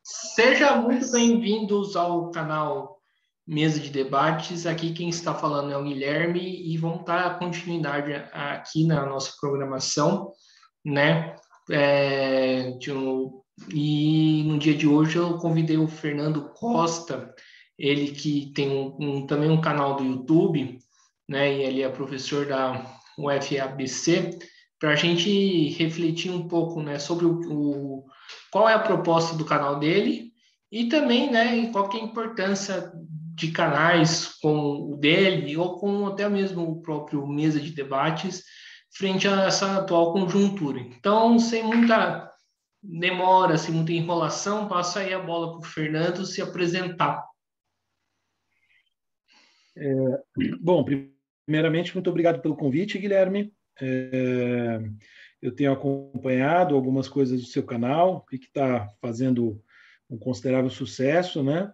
Sejam muito bem-vindos ao canal Mesa de Debates. Aqui quem está falando é o Guilherme e vamos dar continuidade aqui na nossa programação, né? E no dia de hoje eu convidei o Fernando Costa, ele que tem também um canal do YouTube, né? E ele é professor da UFABC, para a gente refletir um pouco, né, sobre qual é a proposta do canal dele e também, né, qual que é a importância de canais como o dele ou como até mesmo o próprio Mesa de Debates frente a essa atual conjuntura. Então, sem muita demora, sem muita enrolação, passo aí a bola para o Fernando se apresentar. Bom, primeiramente, muito obrigado pelo convite, Guilherme. Eu tenho acompanhado algumas coisas do seu canal, que está fazendo um considerável sucesso, né?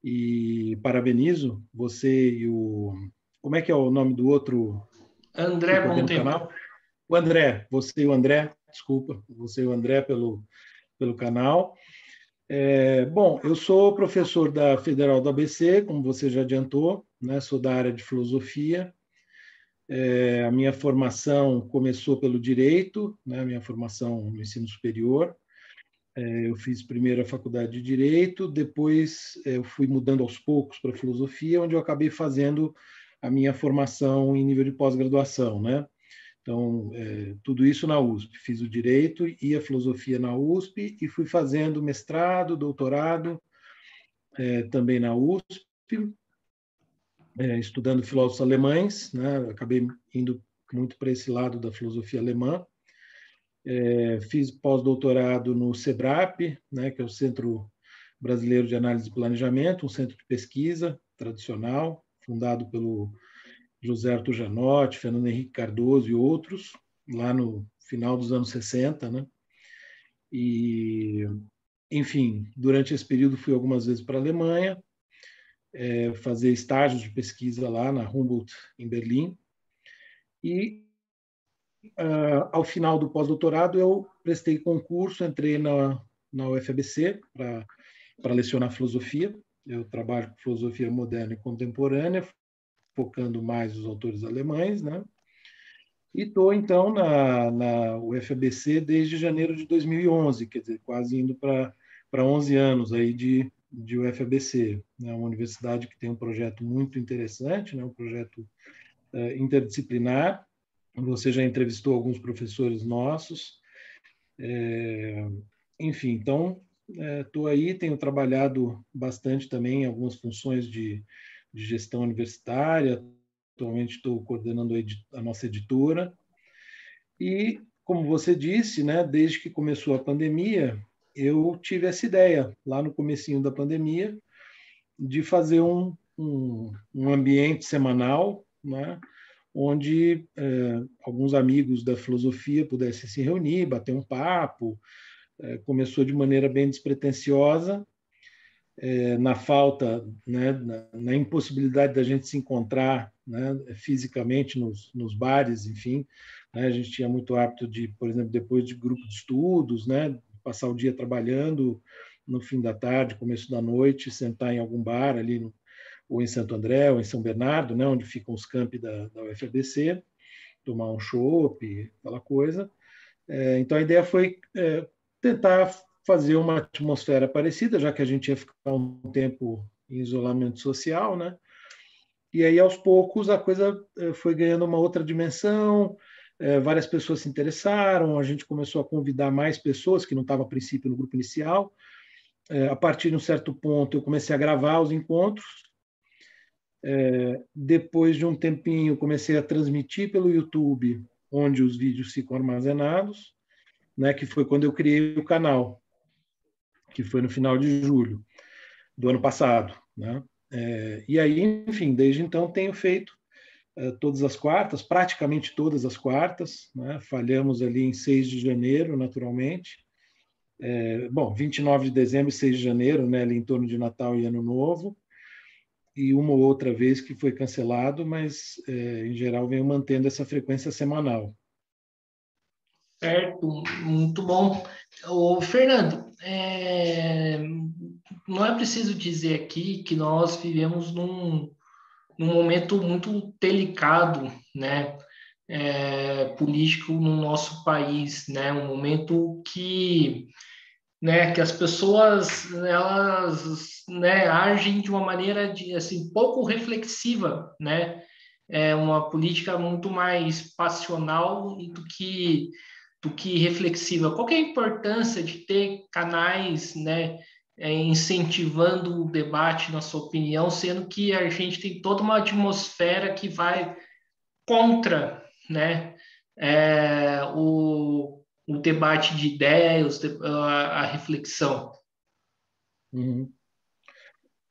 E parabenizo você e o... Como é que é o nome do outro André que coordena o Tempo. canal? O André, você e o André, desculpa, você e o André pelo canal. Bom, eu sou professor da Federal do ABC, como você já adiantou, né? Sou da área de filosofia. A minha formação começou pelo direito, né? Minha formação no ensino superior. Eu fiz primeiro a faculdade de direito, depois eu fui mudando aos poucos para filosofia, onde eu acabei fazendo a minha formação em nível de pós-graduação, né? Então, tudo isso na USP. Fiz o direito e a filosofia na USP e fui fazendo mestrado, doutorado, também na USP, estudando filósofos alemães, né? Acabei indo muito para esse lado da filosofia alemã. Fiz pós-doutorado no SEBRAP, né, que é o Centro Brasileiro de Análise e Planejamento, um centro de pesquisa tradicional, fundado pelo José Arthur Janotti, Fernando Henrique Cardoso e outros, lá no final dos anos 60, né? E, enfim, durante esse período fui algumas vezes para a Alemanha, fazer estágios de pesquisa lá na Humboldt, em Berlim. E, ao final do pós-doutorado, eu prestei concurso, entrei na UFABC para lecionar filosofia. Eu trabalho com filosofia moderna e contemporânea, focando mais os autores alemães, né? E estou, então, na UFABC desde janeiro de 2011, quer dizer, quase indo para 11 anos aí de UFABC, né? Uma universidade que tem um projeto muito interessante, né? Um projeto interdisciplinar. Você já entrevistou alguns professores nossos. Enfim, então, estou aí, tenho trabalhado bastante também em algumas funções de gestão universitária. Atualmente estou coordenando a nossa editora. E, como você disse, né, desde que começou a pandemia, eu tive essa ideia, lá no comecinho da pandemia, de fazer um ambiente semanal, né, onde alguns amigos da filosofia pudessem se reunir, bater um papo. Começou de maneira bem despretensiosa, na falta, né, na impossibilidade da gente se encontrar, né, fisicamente nos bares, enfim. Né, a gente tinha muito hábito de, por exemplo, depois de grupo de estudos, né, passar o dia trabalhando, no fim da tarde, começo da noite, sentar em algum bar ali, ou em Santo André, ou em São Bernardo, né, onde ficam os campi da UFABC, tomar um chopp, aquela coisa. Então, a ideia foi tentar fazer uma atmosfera parecida, já que a gente ia ficar um tempo em isolamento social, né? E aí, aos poucos, a coisa foi ganhando uma outra dimensão, várias pessoas se interessaram, a gente começou a convidar mais pessoas, que não estavam a princípio no grupo inicial. A partir de um certo ponto, eu comecei a gravar os encontros. Depois de um tempinho, comecei a transmitir pelo YouTube, onde os vídeos ficam armazenados, né, que foi quando eu criei o canal, que foi no final de julho do ano passado, né? E aí, enfim, desde então tenho feito todas as quartas, praticamente todas as quartas, né? Falhamos ali em 6 de janeiro, naturalmente. Bom, 29 de dezembro e 6 de janeiro, né, ali em torno de Natal e Ano Novo, e uma ou outra vez que foi cancelado, mas, em geral, venho mantendo essa frequência semanal. Certo, muito bom. Ô, Fernando, não é preciso dizer aqui que nós vivemos num momento muito delicado, né, político no nosso país, né, um momento que as pessoas elas, né, agem de uma maneira assim pouco reflexiva, né, é uma política muito mais passional do que reflexiva. Qual que é a importância de ter canais, né, incentivando o debate, na sua opinião, sendo que a gente tem toda uma atmosfera que vai contra, né, o debate de ideias, a reflexão? Uhum.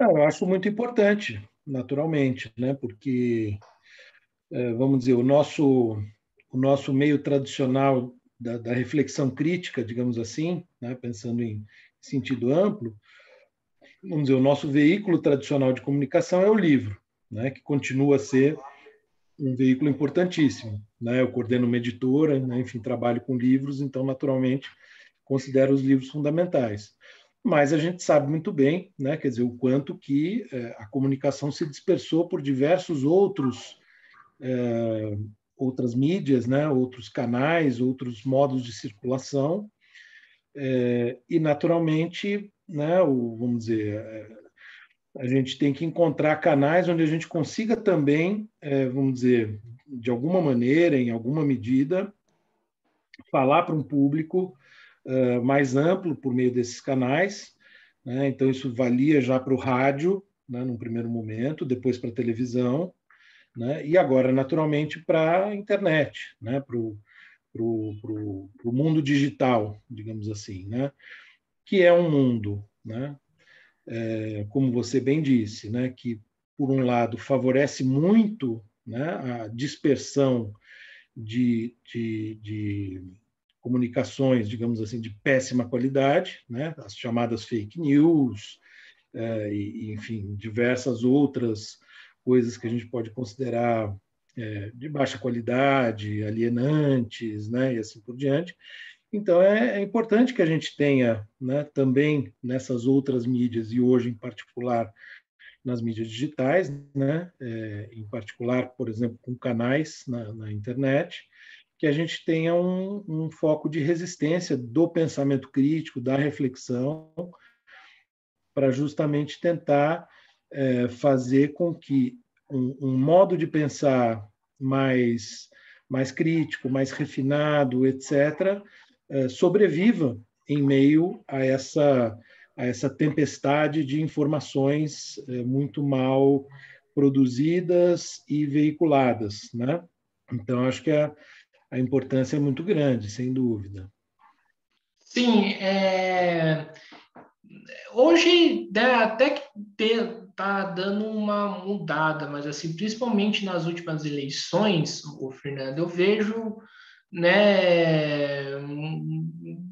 Eu acho muito importante, naturalmente, né? Porque, vamos dizer, o nosso meio tradicional da reflexão crítica, digamos assim, né? Pensando em sentido amplo, vamos dizer, o nosso veículo tradicional de comunicação é o livro, né? Que continua a ser um veículo importantíssimo, né? Eu coordeno uma editora, né? Enfim, trabalho com livros, então, naturalmente, considero os livros fundamentais. Mas a gente sabe muito bem, né, quer dizer, o quanto que a comunicação se dispersou por diversos outras mídias, né, outros canais, outros modos de circulação, e naturalmente, né, vamos dizer, a gente tem que encontrar canais onde a gente consiga também, vamos dizer, de alguma maneira, em alguma medida, falar para um público mais amplo por meio desses canais, né? Então, isso valia já para o rádio, né, num primeiro momento, depois para a televisão, né? E agora, naturalmente, para a internet, né? Para o mundo digital, digamos assim, né? Que é um mundo, né? Como você bem disse, né? Que, por um lado, favorece muito, né, a dispersão de comunicações, digamos assim, de péssima qualidade, né? As chamadas fake news, e, enfim, diversas outras coisas que a gente pode considerar de baixa qualidade, alienantes, né? E assim por diante. Então, é importante que a gente tenha, né, também nessas outras mídias, e hoje, em particular, nas mídias digitais, né, em particular, por exemplo, com canais na internet, que a gente tenha um foco de resistência do pensamento crítico, da reflexão, para justamente tentar fazer com que um modo de pensar mais crítico, mais refinado, etc., sobreviva em meio a essa tempestade de informações muito mal produzidas e veiculadas, né? Então, acho que a importância é muito grande, sem dúvida. Sim, hoje, né, até que tá dando uma mudada, mas assim, principalmente nas últimas eleições, o Fernando, eu vejo, né,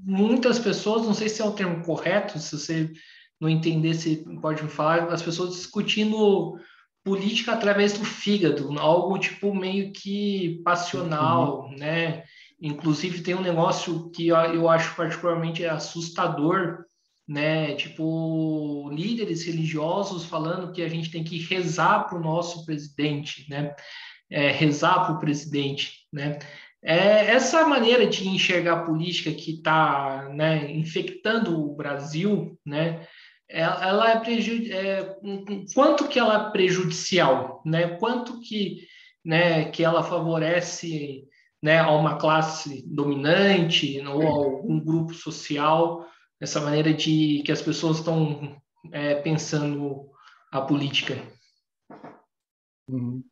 muitas pessoas, não sei se é o termo correto, se você não entender, se pode me falar, as pessoas discutindo política através do fígado, algo tipo meio que Uhum, passional, né? Inclusive tem um negócio que eu acho particularmente assustador, né? Tipo, líderes religiosos falando que a gente tem que rezar para o nosso presidente, né? Rezar para o presidente, né? Essa maneira de enxergar a política que está, né, infectando o Brasil, né? Ela quanto que ela é prejudicial, né? Quanto que ela favorece, né, a uma classe dominante ou a algum grupo social, essa maneira de que as pessoas estão pensando a política. uhum.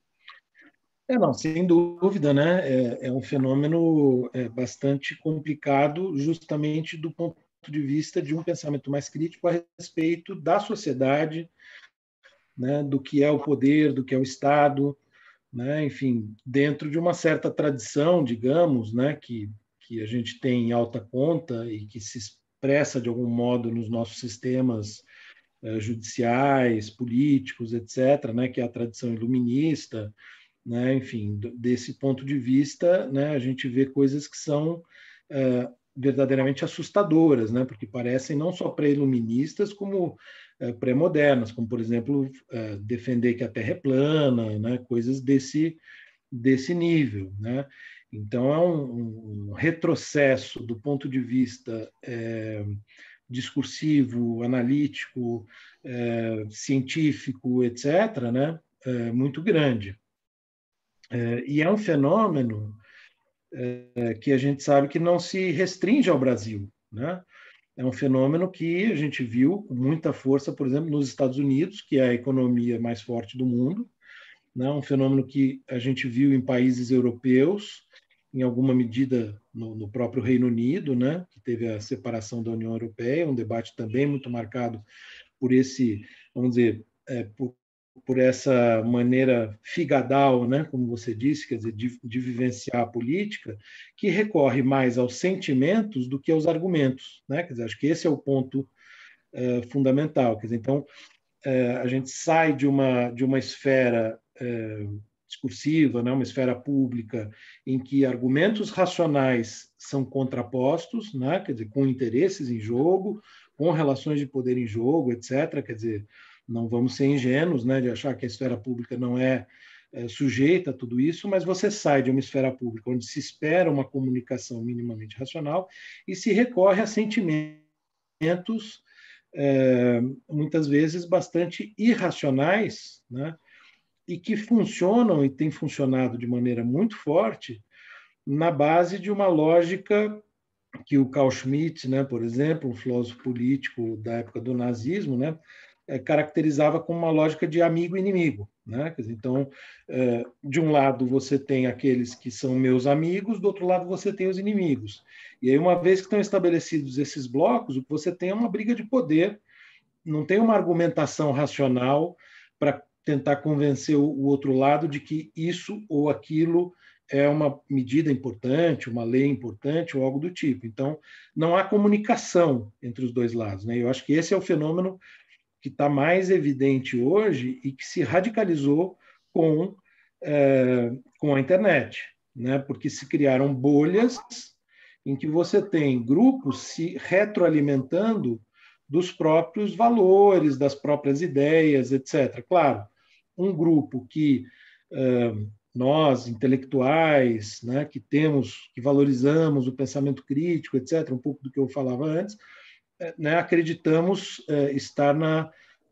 Não, sem dúvida, né? É um fenômeno bastante complicado, justamente do ponto de vista de um pensamento mais crítico a respeito da sociedade, né? Do que é o poder, do que é o Estado, né? Enfim, dentro de uma certa tradição, digamos, né? Que a gente tem em alta conta e que se expressa de algum modo nos nossos sistemas judiciais, políticos, etc., né? Que é a tradição iluminista, né? Enfim, desse ponto de vista, né, a gente vê coisas que são verdadeiramente assustadoras, né? Porque parecem não só pré-iluministas, como pré-modernas, como, por exemplo, defender que a Terra é plana, né? Coisas desse nível, né? Então, é um retrocesso do ponto de vista discursivo, analítico, científico, etc., né? Muito grande. E é um fenômeno que a gente sabe que não se restringe ao Brasil, né? É um fenômeno que a gente viu com muita força, por exemplo, nos Estados Unidos, que é a economia mais forte do mundo, né? Um fenômeno que a gente viu em países europeus, em alguma medida no próprio Reino Unido, né? Que teve a separação da União Europeia, um debate também muito marcado por esse, vamos dizer, por essa maneira figadal, né, como você disse, quer dizer, de vivenciar a política, que recorre mais aos sentimentos do que aos argumentos, né? Quer dizer, acho que esse é o ponto fundamental. Quer dizer, então, a gente sai de uma esfera discursiva, né, uma esfera pública, em que argumentos racionais são contrapostos, né, quer dizer, com interesses em jogo, com relações de poder em jogo, etc. Quer dizer, não vamos ser ingênuos, né, de achar que a esfera pública não é sujeita a tudo isso, mas você sai de uma esfera pública onde se espera uma comunicação minimamente racional e se recorre a sentimentos muitas vezes bastante irracionais, né, e que funcionam e têm funcionado de maneira muito forte na base de uma lógica que o Carl Schmitt, né, por exemplo, um filósofo político da época do nazismo, né, caracterizava como uma lógica de amigo e inimigo, né? Então, de um lado você tem aqueles que são meus amigos, do outro lado você tem os inimigos. E aí, uma vez que estão estabelecidos esses blocos, o que você tem é uma briga de poder, não tem uma argumentação racional para tentar convencer o outro lado de que isso ou aquilo é uma medida importante, uma lei importante ou algo do tipo. Então, não há comunicação entre os dois lados, né? Eu acho que esse é o fenômeno que está mais evidente hoje e que se radicalizou com a internet, né? Porque se criaram bolhas em que você tem grupos se retroalimentando dos próprios valores, das próprias ideias, etc. Claro, um grupo que nós, intelectuais, né, que valorizamos o pensamento crítico, etc., um pouco do que eu falava antes, né, acreditamos estar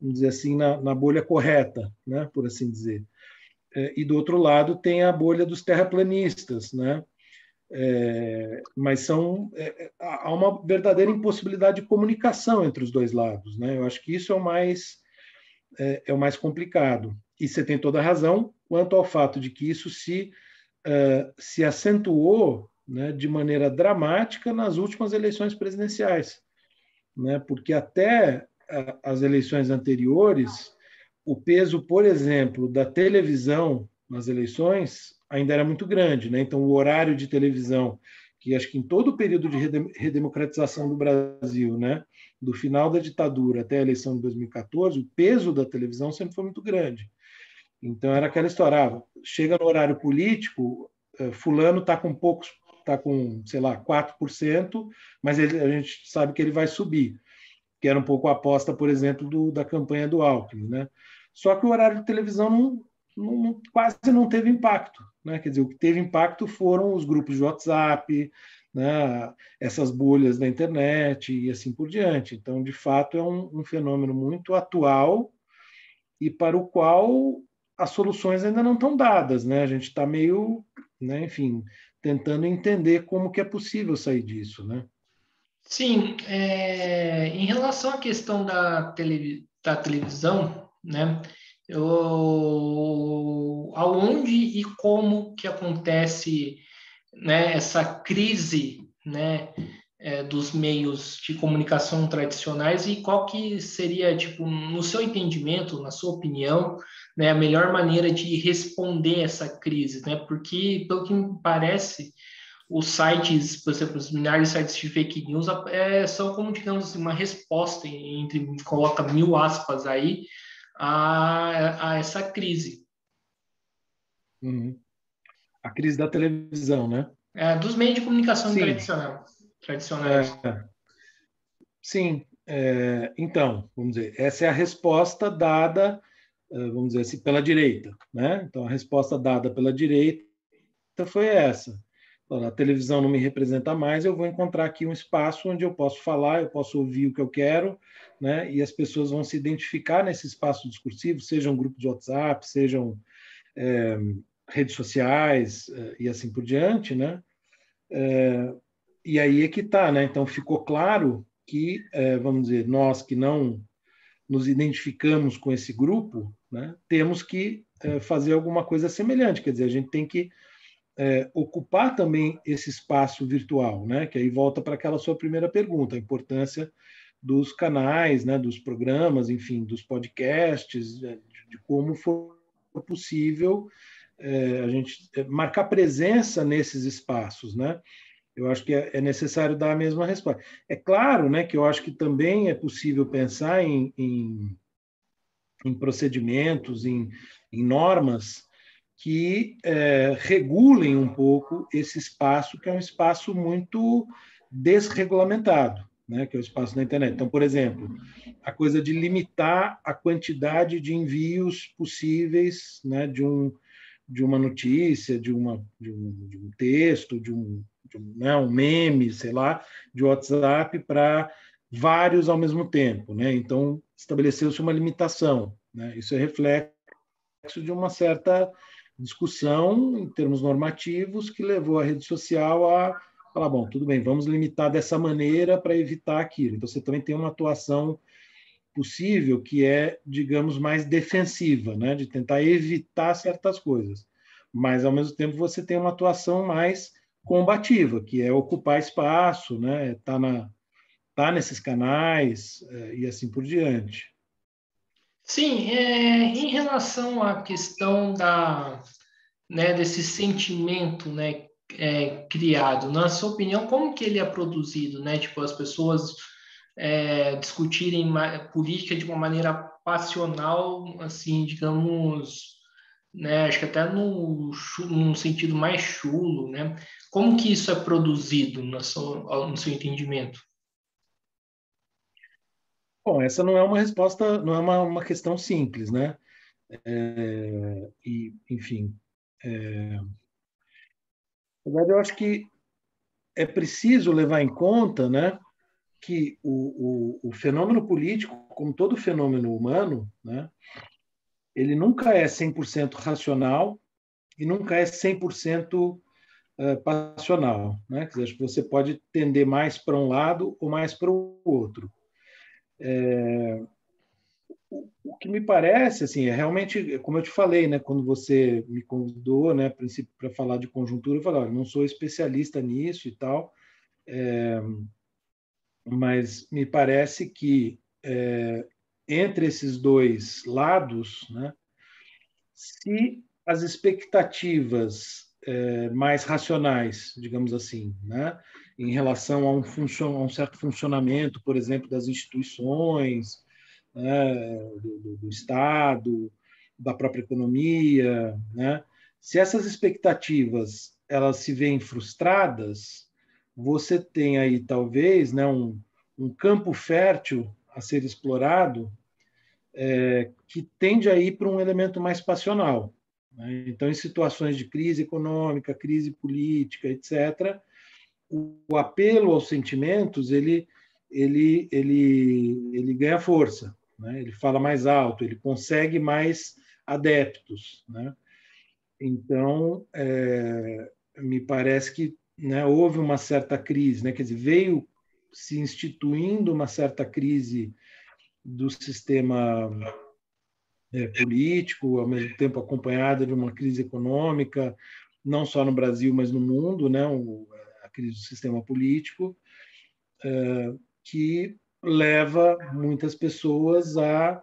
vamos dizer assim, na bolha correta, né, por assim dizer. E do outro lado tem a bolha dos terraplanistas, né? Mas há uma verdadeira impossibilidade de comunicação entre os dois lados, né? Eu acho que isso é o mais complicado. E você tem toda a razão quanto ao fato de que isso se acentuou, né, de maneira dramática nas últimas eleições presidenciais, né? Porque até as eleições anteriores, o peso, por exemplo, da televisão nas eleições ainda era muito grande, né? Então, o horário de televisão, que acho que em todo o período de redemocratização do Brasil, né, do final da ditadura até a eleição de 2014, o peso da televisão sempre foi muito grande. Então, era aquela história, chega no horário político, fulano está com poucos, está com, sei lá, 4%, mas a gente sabe que ele vai subir, que era um pouco a aposta, por exemplo, da campanha do Alckmin, né? Só que o horário de televisão quase não teve impacto, né? Quer dizer, o que teve impacto foram os grupos de WhatsApp, né? Essas bolhas da internet e assim por diante. Então, de fato, é um fenômeno muito atual e para o qual as soluções ainda não estão dadas, né? A gente está meio, né, enfim, tentando entender como que é possível sair disso, né? Sim, em relação à questão da televisão, né, aonde e como que acontece, né, essa crise, né, dos meios de comunicação tradicionais e qual que seria, tipo, no seu entendimento, na sua opinião, né, a melhor maneira de responder essa crise, né? Porque, pelo que me parece, os sites, por exemplo, os milhares de sites de fake news são como, digamos assim, uma resposta, coloca 1000 aspas aí, a essa crise. Uhum. A crise da televisão, né? Dos meios de comunicação Sim, tradicional. tradicionais. Sim. Então, vamos dizer, essa é a resposta dada, vamos dizer assim, pela direita, né? Então, a resposta dada pela direita foi essa. A televisão não me representa mais, eu vou encontrar aqui um espaço onde eu posso falar, eu posso ouvir o que eu quero, né? E as pessoas vão se identificar nesse espaço discursivo, sejam grupos de WhatsApp, sejam redes sociais e assim por diante, né? E aí é que está, né? Então ficou claro que, vamos dizer, nós que não nos identificamos com esse grupo, né, temos que fazer alguma coisa semelhante, quer dizer, a gente tem que ocupar também esse espaço virtual, né? Que aí volta para aquela sua primeira pergunta, a importância dos canais, né? Dos programas, enfim, dos podcasts, de como for possível a gente marcar presença nesses espaços, né? Eu acho que é necessário dar a mesma resposta. É claro, né, que eu acho que também é possível pensar em procedimentos, em normas que regulem um pouco esse espaço, que é um espaço muito desregulamentado, né, que é o espaço da internet. Então, por exemplo, a coisa de limitar a quantidade de envios possíveis, né, de uma notícia, de um texto, né, um meme, sei lá, de WhatsApp para vários ao mesmo tempo, né? Então, estabeleceu-se uma limitação, né? Isso é reflexo de uma certa discussão em termos normativos que levou a rede social a falar, bom, tudo bem, vamos limitar dessa maneira para evitar aquilo. Então, você também tem uma atuação possível que é, digamos, mais defensiva, né? De tentar evitar certas coisas. Mas, ao mesmo tempo, você tem uma atuação mais combativa, que é ocupar espaço, né? Tá nesses canais e assim por diante. Sim, em relação à questão desse sentimento, né, criado, na sua opinião, como que ele é produzido, né? Tipo, as pessoas discutirem política de uma maneira passional, assim, digamos, né? Acho que até num sentido mais chulo, né? Como que isso é produzido no seu entendimento? Bom, essa não é uma resposta, não é uma questão simples, né? Enfim, na verdade, eu acho que é preciso levar em conta, né, que o fenômeno político, como todo fenômeno humano, né, ele nunca é 100% racional e nunca é 100% passional, né? Quer dizer, acho que você pode tender mais para um lado ou mais para o outro. O que me parece, assim, é realmente, como eu te falei, né, quando você me convidou, né, a princípio para falar de conjuntura, eu falei, olha, não sou especialista nisso e tal, mas me parece que entre esses dois lados, né, se as expectativas mais racionais, digamos assim, né, em relação a um certo funcionamento, por exemplo, das instituições, né, do Estado, da própria economia, né, se essas expectativas elas se veem frustradas, você tem aí talvez, né, um campo fértil a ser explorado que tende a ir para um elemento mais passional, né? Então, em situações de crise econômica, crise política, etc., o apelo aos sentimentos ele ganha força, né? Ele fala mais alto, ele consegue mais adeptos, né? Então, me parece que, né, houve uma certa crise, né? Quer dizer, veio se instituindo uma certa crise do sistema político, ao mesmo tempo acompanhada de uma crise econômica, não só no Brasil, mas no mundo, né? A crise do sistema político, que leva muitas pessoas a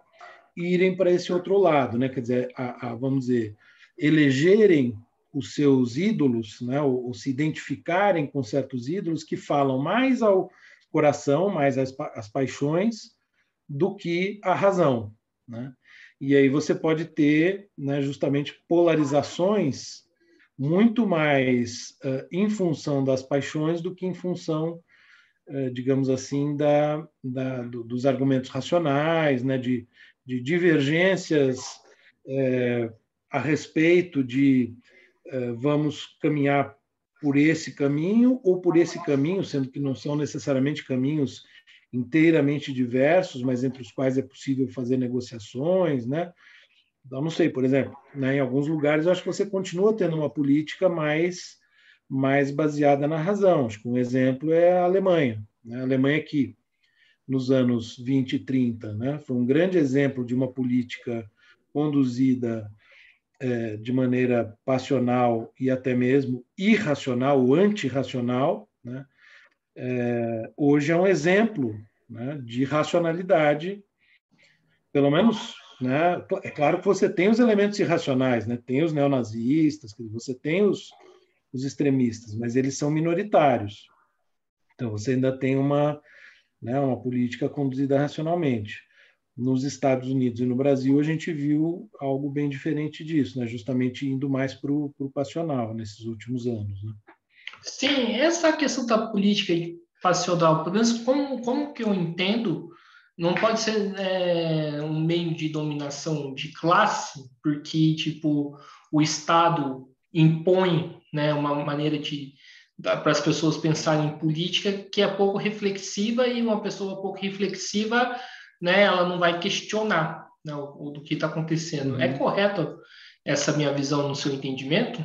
irem para esse outro lado, né? Quer dizer, vamos dizer, elegerem os seus ídolos, né? Ou se identificarem com certos ídolos que falam mais ao coração, mais às paixões, do que a razão, né? E aí você pode ter, né, justamente polarizações muito mais em função das paixões do que em função digamos assim, dos argumentos racionais, né, de divergências a respeito de vamos caminhar por esse caminho ou por esse caminho, sendo que não são necessariamente caminhos inteiramente diversos, mas entre os quais é possível fazer negociações, né? Então, não sei, por exemplo, né, em alguns lugares eu acho que você continua tendo uma política mais baseada na razão. Acho que um exemplo é a Alemanha. Né? A Alemanha que, nos anos 20 e 30, né, foi um grande exemplo de uma política conduzida de maneira passional e até mesmo irracional ou antirracional, né? Hoje é um exemplo, né, de racionalidade, pelo menos, né? É claro que você tem os elementos irracionais, né? Tem os neonazistas, você tem os extremistas, mas eles são minoritários. Então você ainda tem uma política conduzida racionalmente. Nos Estados Unidos e no Brasil, a gente viu algo bem diferente disso, né? Justamente indo mais para o passional nesses últimos anos. Né? Sim, essa questão da política passional, pelo menos como que eu entendo, não pode ser um meio de dominação de classe, porque tipo o Estado impõe, né, uma maneira de para as pessoas pensarem em política que é pouco reflexiva e uma pessoa pouco reflexiva, né, ela não vai questionar, né, o do que está acontecendo. É Uhum. correto essa minha visão no seu entendimento?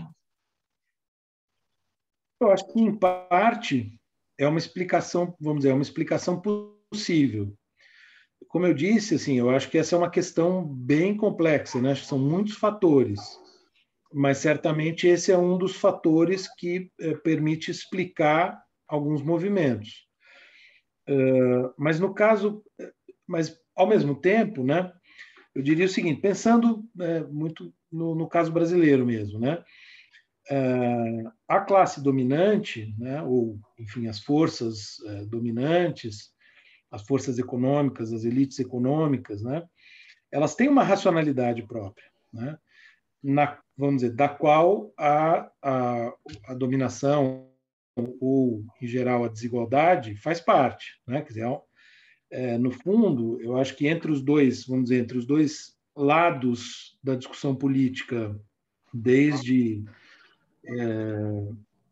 Eu acho que, em parte, é uma explicação, vamos dizer, é uma explicação possível. Como eu disse, assim, eu acho que essa é uma questão bem complexa, né? Acho que são muitos fatores, mas certamente esse é um dos fatores que permite explicar alguns movimentos. Mas no caso, mas ao mesmo tempo, né? Eu diria o seguinte, pensando muito no caso brasileiro mesmo, né? A classe dominante, né? Ou enfim, as forças dominantes, as forças econômicas, as elites econômicas, né? Elas têm uma racionalidade própria, né? Vamos dizer, da qual a dominação ou, em geral, a desigualdade faz parte, né? Quer dizer, no fundo, eu acho que entre os dois, vamos dizer, entre os dois lados da discussão política, desde,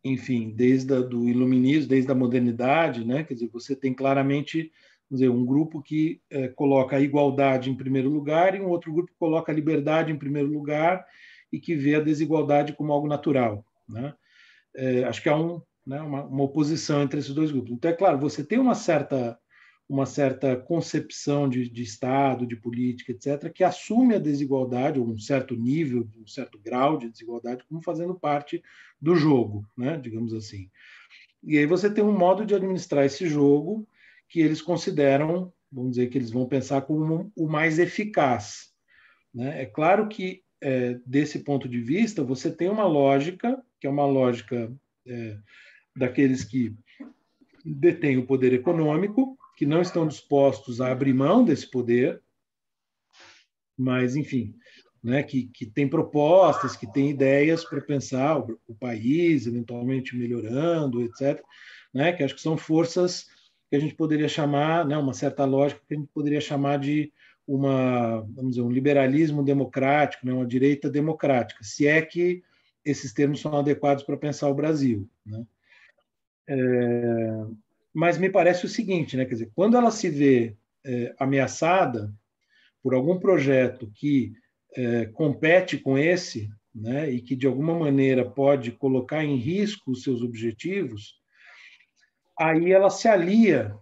enfim, desde do iluminismo, desde a modernidade, né? Quer dizer, você tem claramente, vamos dizer, um grupo que coloca a igualdade em primeiro lugar e um outro grupo que coloca a liberdade em primeiro lugar e que vê a desigualdade como algo natural, né? Acho que há uma oposição entre esses dois grupos. Então, é claro, você tem uma certa concepção de Estado, de política, etc., que assume a desigualdade, ou um certo nível, um certo grau de desigualdade, como fazendo parte do jogo, né, digamos assim. E aí você tem um modo de administrar esse jogo que eles consideram, vamos dizer, que eles vão pensar como o mais eficaz. Né? É claro que, desse ponto de vista, você tem uma lógica, que é uma lógica daqueles que detêm o poder econômico, que não estão dispostos a abrir mão desse poder, mas, enfim, né, que tem propostas, que tem ideias para pensar o país, eventualmente melhorando, etc., né, que acho que são forças que a gente poderia chamar, né, uma certa lógica que a gente poderia chamar de vamos dizer, um liberalismo democrático, né, uma direita democrática, se é que esses termos são adequados para pensar o Brasil. Né? Mas me parece o seguinte, né, quer dizer, quando ela se vê ameaçada por algum projeto que compete com esse, né, e que de alguma maneira pode colocar em risco os seus objetivos, aí ela se alia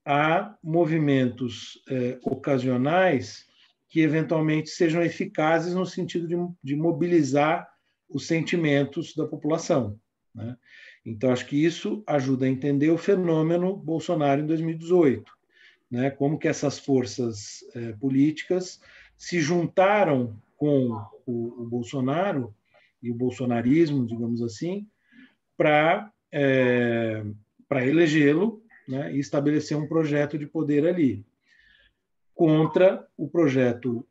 a movimentos ocasionais que eventualmente sejam eficazes no sentido de mobilizar os sentimentos da população. Né? Então, acho que isso ajuda a entender o fenômeno Bolsonaro em 2018. Né? Como que essas forças políticas se juntaram com o Bolsonaro e o bolsonarismo, digamos assim, para elegê-lo, né, e estabelecer um projeto de poder ali, contra o projeto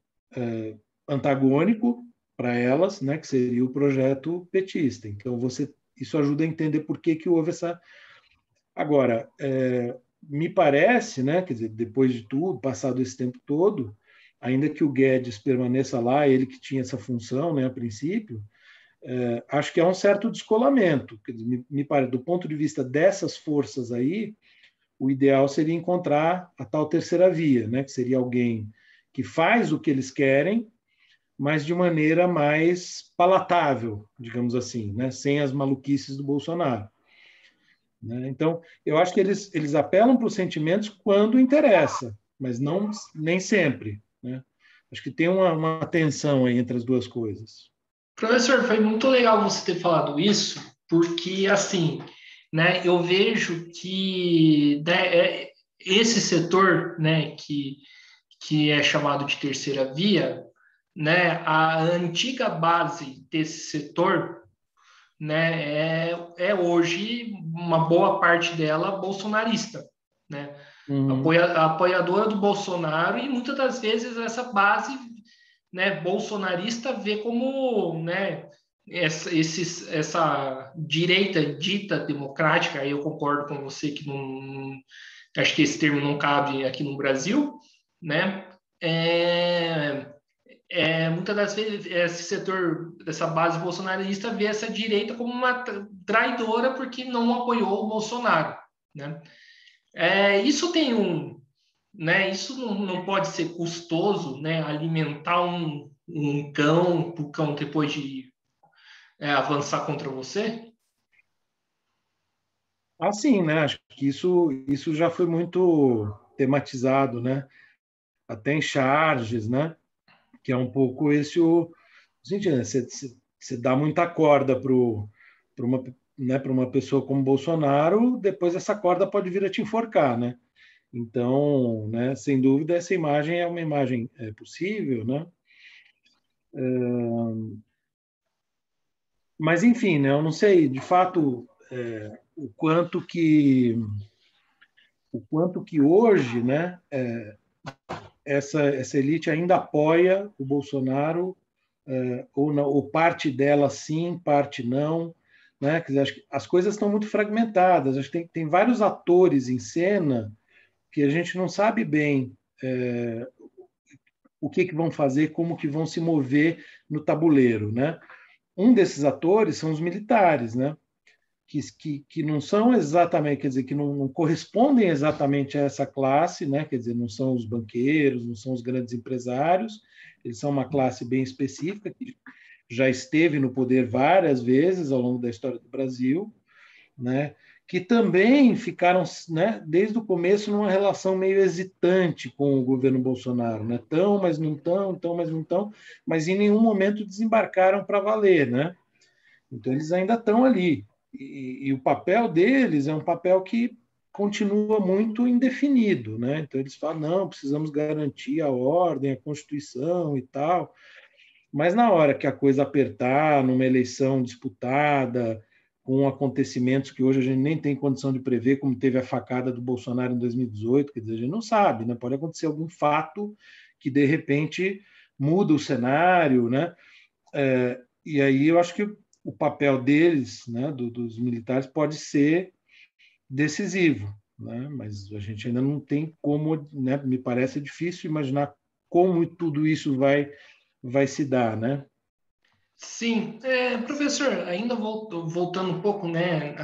antagônico para elas, né, que seria o projeto petista. Então, isso ajuda a entender por que houve essa. Agora, me parece, né, quer dizer, depois de tudo, passado esse tempo todo, ainda que o Guedes permaneça lá, ele que tinha essa função, né, a princípio, acho que há um certo descolamento. Quer dizer, me parece, do ponto de vista dessas forças aí, o ideal seria encontrar a tal terceira via, né, que seria alguém que faz o que eles querem, mas de maneira mais palatável, digamos assim, né, sem as maluquices do Bolsonaro. Né? Então, eu acho que eles apelam para os sentimentos quando interessa, mas não nem sempre. Né? Acho que tem uma tensão aí entre as duas coisas. Professor, foi muito legal você ter falado isso, porque assim, né, eu vejo que né, esse setor, né, que é chamado de terceira via, né, a antiga base desse setor, né, é hoje uma boa parte dela bolsonarista, né, Uhum. apoiadora do Bolsonaro e muitas das vezes essa base, né, bolsonarista vê como, né, essa direita dita democrática, aí eu concordo com você que não, acho que esse termo não cabe aqui no Brasil, né, é, muitas das vezes esse setor dessa base bolsonarista vê essa direita como uma traidora porque não apoiou o Bolsonaro, né? Isso tem né? Isso não pode ser custoso, né? Alimentar um cão, para o cão depois de avançar contra você. Assim, né? Acho que isso já foi muito tematizado, né? Até em charges, né? Que é um pouco esse o sentido, né? Você dá muita corda para uma, né, para uma pessoa como Bolsonaro, depois essa corda pode vir a te enforcar, né? Então, né, sem dúvida, essa imagem é uma imagem possível, né? Mas, enfim, né, eu não sei, de fato, o quanto que hoje, né, essa elite ainda apoia o Bolsonaro, ou, não, ou parte dela sim, parte não. Né? Quer dizer, acho que as coisas estão muito fragmentadas. Acho que tem vários atores em cena que a gente não sabe bem o que vão fazer, como que vão se mover no tabuleiro. Né? Um desses atores são os militares, né? Que não são exatamente, quer dizer, que não correspondem exatamente a essa classe, né? Quer dizer, não são os banqueiros, não são os grandes empresários, eles são uma classe bem específica que já esteve no poder várias vezes ao longo da história do Brasil, né? Que também ficaram, né, desde o começo numa relação meio hesitante com o governo Bolsonaro, né? Tão, mas não tão, tão, mas não tão, mas em nenhum momento desembarcaram para valer, né? Então eles ainda estão ali e o papel deles é um papel que continua muito indefinido, né? Então eles falam não, precisamos garantir a ordem, a Constituição e tal, mas na hora que a coisa apertar, numa eleição disputada, com acontecimentos que hoje a gente nem tem condição de prever, como teve a facada do Bolsonaro em 2018, quer dizer, a gente não sabe, né? Pode acontecer algum fato que de repente muda o cenário, né? E aí eu acho que o papel deles, né, dos militares, pode ser decisivo, né? Mas a gente ainda não tem como, né, me parece difícil imaginar como tudo isso vai se dar, né? Sim, professor, ainda voltando um pouco, né,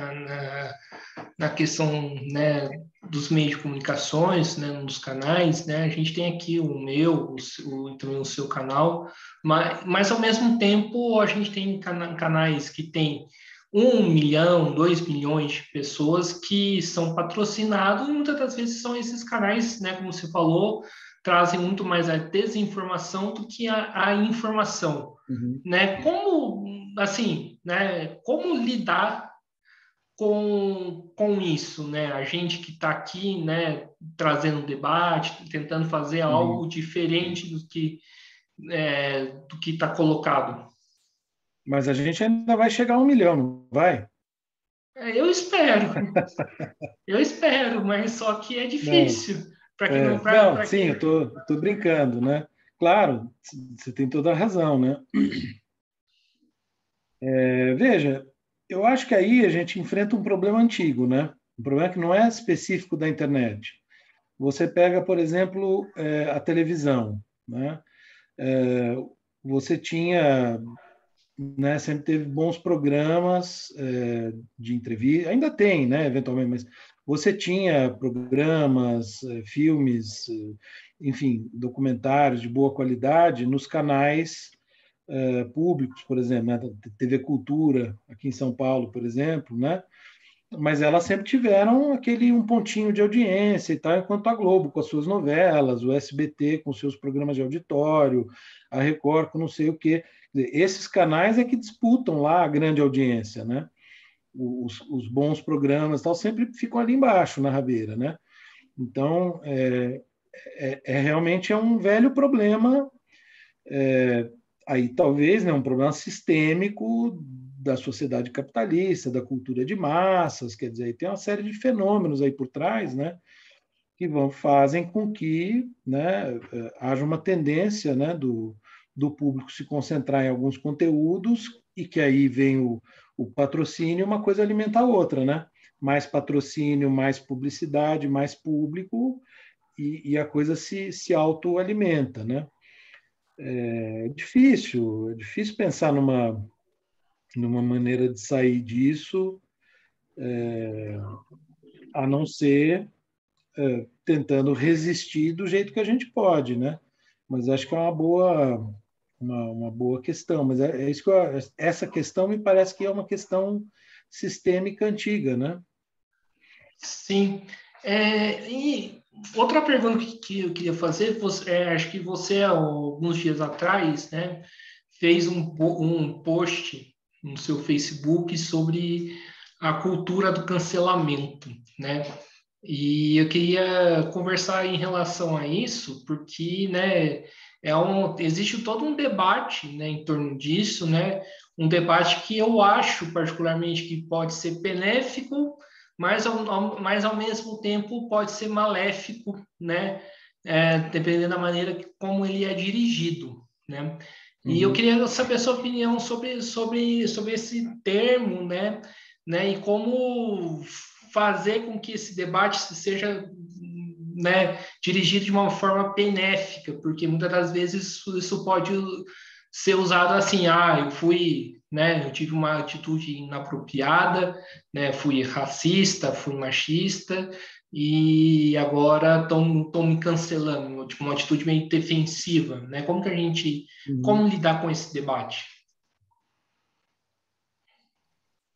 na questão, né, dos meios de comunicações, né, nos canais, né, a gente tem aqui o meu, e também o seu canal, mas ao mesmo tempo a gente tem canais que tem 1 milhão, 2 milhões de pessoas que são patrocinados e muitas das vezes são esses canais, né, como você falou, trazem muito mais a desinformação do que a informação, Uhum. né? Como, assim, né? Como lidar com isso, né? A gente que está aqui, né? Trazendo um debate, tentando fazer Uhum. algo diferente do que está colocado. Mas a gente ainda vai chegar a 1 milhão, não vai? Eu espero, mas só que é Não, difícil para que não não, para sim, que eu tô brincando, né? Claro, você tem toda a razão, né? Veja, eu acho que aí a gente enfrenta um problema antigo, né? Um problema que não é específico da internet. Você pega, por exemplo, a televisão, né? Você tinha, né, sempre teve bons programas de entrevista, ainda tem, né, eventualmente, mas você tinha programas, filmes, enfim, documentários de boa qualidade nos canais públicos, por exemplo, né, TV Cultura, aqui em São Paulo, por exemplo, né? Mas elas sempre tiveram aquele um pontinho de audiência e tal, enquanto a Globo com as suas novelas, o SBT com seus programas de auditório, a Record com não sei o quê. Esses canais é que disputam lá a grande audiência, né? Os bons programas tal sempre ficam ali embaixo na rabeira, né? Então realmente um velho problema, aí talvez, né, um problema sistêmico da sociedade capitalista, da cultura de massas, quer dizer, aí tem uma série de fenômenos aí por trás, né, que fazem com que, né, haja uma tendência, né, do público se concentrar em alguns conteúdos e que aí vem o patrocínio, uma coisa alimenta a outra, né? Mais patrocínio, mais publicidade, mais público e a coisa se autoalimenta, né? É difícil pensar numa maneira de sair disso, a não ser tentando resistir do jeito que a gente pode, né? Mas acho que é uma boa questão. Mas é isso que essa questão me parece que é uma questão sistêmica antiga, né? Sim. E outra pergunta que eu queria fazer, acho que você, alguns dias atrás, né, fez um post no seu Facebook sobre a cultura do cancelamento, né? E eu queria conversar em relação a isso, porque, né, existe todo um debate, né, em torno disso, né? Um debate que eu acho particularmente que pode ser benéfico, mas ao mesmo tempo pode ser maléfico, né? Dependendo da maneira como ele é dirigido, né? E eu Uhum. queria saber a sua opinião sobre esse termo, né? E como fazer com que esse debate seja, né, dirigido de uma forma benéfica, porque muitas das vezes isso pode ser usado assim, eu tive uma atitude inapropriada, né, fui racista, fui machista, e agora estão me cancelando, tipo, uma atitude meio defensiva, né? Como Uhum. lidar com esse debate?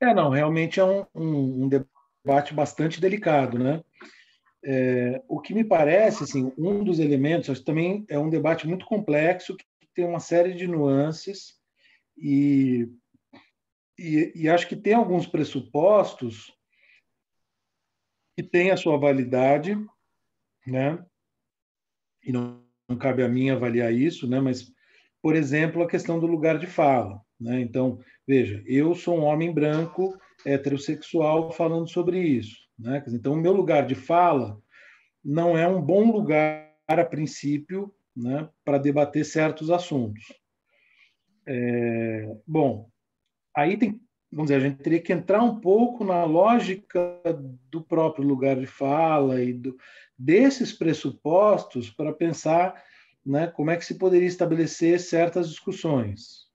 Não, realmente é um debate bastante delicado, né? O que me parece, assim, um dos elementos, acho que também é um debate muito complexo, que tem uma série de nuances e, e acho que tem alguns pressupostos que têm a sua validade, né? E não cabe a mim avaliar isso, né? Mas, por exemplo, a questão do lugar de fala, né? Então, veja, eu sou um homem branco, heterossexual, falando sobre isso, né? Então, o meu lugar de fala não é um bom lugar, a princípio, né, para debater certos assuntos. Bom, aí tem, vamos dizer, a gente teria que entrar um pouco na lógica do próprio lugar de fala e desses pressupostos para pensar, né, como é que se poderia estabelecer certas discussões.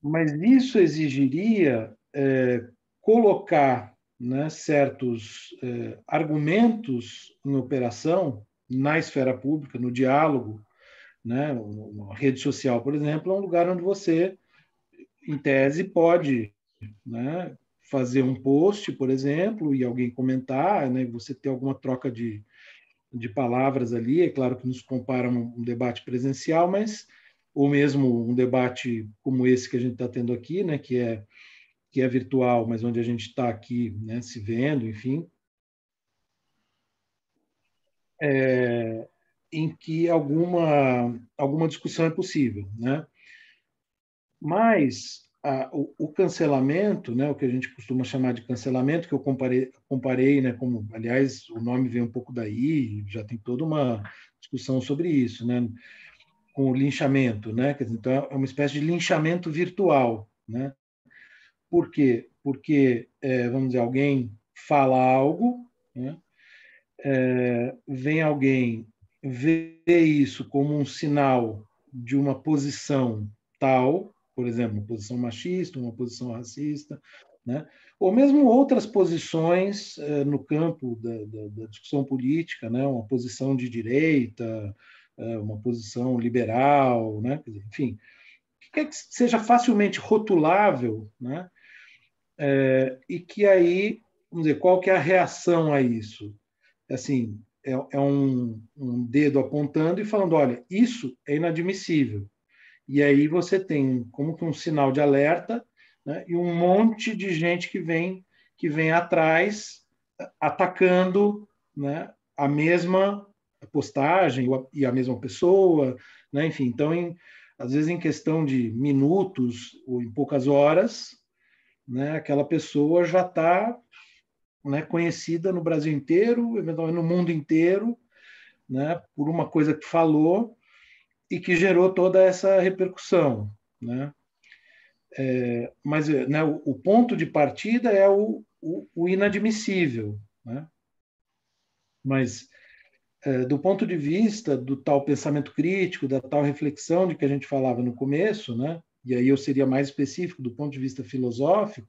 Mas isso exigiria colocar, né, certos argumentos em operação na esfera pública, no diálogo, né? A rede social, por exemplo, é um lugar onde você, em tese, pode, né, fazer um post, por exemplo, e alguém comentar, né, você ter alguma troca de palavras ali. É claro que nos compara um debate presencial, mas ou mesmo um debate como esse que a gente está tendo aqui, né, que é virtual, mas onde a gente está aqui, né, se vendo, enfim, em que alguma discussão é possível, né? Mas o cancelamento, né, o que a gente costuma chamar de cancelamento, que eu comparei, né, como, aliás, o nome vem um pouco daí, já tem toda uma discussão sobre isso, né, com o linchamento, né, quer dizer, então é uma espécie de linchamento virtual, né? Por quê? Porque, vamos dizer, alguém fala algo, né? Vem alguém ver isso como um sinal de uma posição tal, por exemplo, uma posição machista, uma posição racista, né? Ou mesmo outras posições no campo da discussão política, né? Uma posição de direita, uma posição liberal, né? Enfim, que quer que seja facilmente rotulável, né? E que aí, vamos dizer, qual que é a reação a isso? Assim, é um dedo apontando e falando, olha, isso é inadmissível. E aí você tem como que um sinal de alerta, né, e um monte de gente que vem atrás atacando, né, a mesma postagem e a mesma pessoa, né, enfim. Então, às vezes em questão de minutos ou em poucas horas, né, aquela pessoa já está, né, conhecida no Brasil inteiro, eventualmente no mundo inteiro, né, por uma coisa que falou e que gerou toda essa repercussão, né? Mas, né, o ponto de partida é o inadmissível, né? Mas do ponto de vista do tal pensamento crítico, da tal reflexão de que a gente falava no começo, né? E aí eu seria mais específico do ponto de vista filosófico,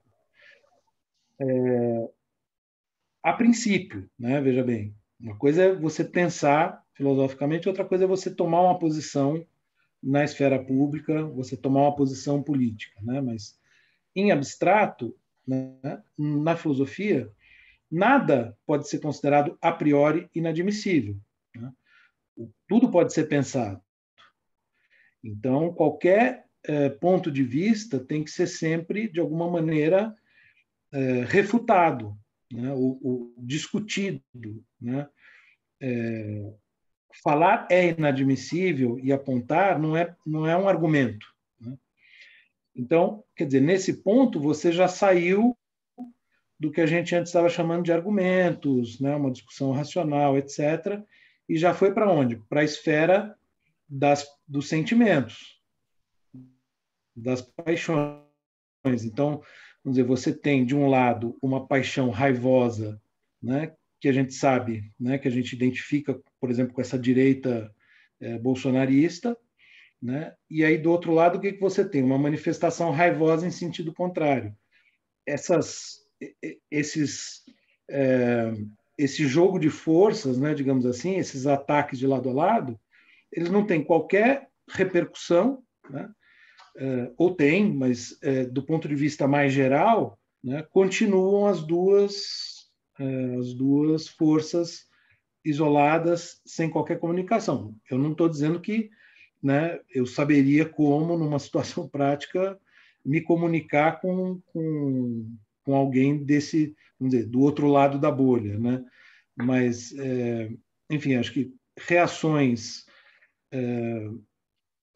a princípio, né? Veja bem, uma coisa é você pensar filosoficamente, outra coisa é você tomar uma posição na esfera pública, você tomar uma posição política, né? Mas em abstrato, né, na filosofia, nada pode ser considerado a priori inadmissível, né? Tudo pode ser pensado. Então, qualquer ponto de vista tem que ser sempre, de alguma maneira, refutado, né? Ou discutido, né? Falar é inadmissível e apontar não é um argumento, né? Então, quer dizer, nesse ponto você já saiu do que a gente antes estava chamando de argumentos, né, uma discussão racional, etc., e já foi para onde? Para a esfera dos sentimentos, das paixões. Então, vamos dizer, você tem, de um lado, uma paixão raivosa, né, que a gente sabe, né, que a gente identifica, por exemplo, com essa direita bolsonarista, né, e aí, do outro lado, o que você tem? Uma manifestação raivosa em sentido contrário. Esses esse jogo de forças, né, digamos assim, esses ataques de lado a lado, eles não têm qualquer repercussão, né, ou tem, mas do ponto de vista mais geral, né, continuam as duas forças isoladas, sem qualquer comunicação. Eu não estou dizendo que, né, eu saberia como, numa situação prática, me comunicar com alguém desse, vamos dizer, do outro lado da bolha, né? Mas, enfim, acho que reações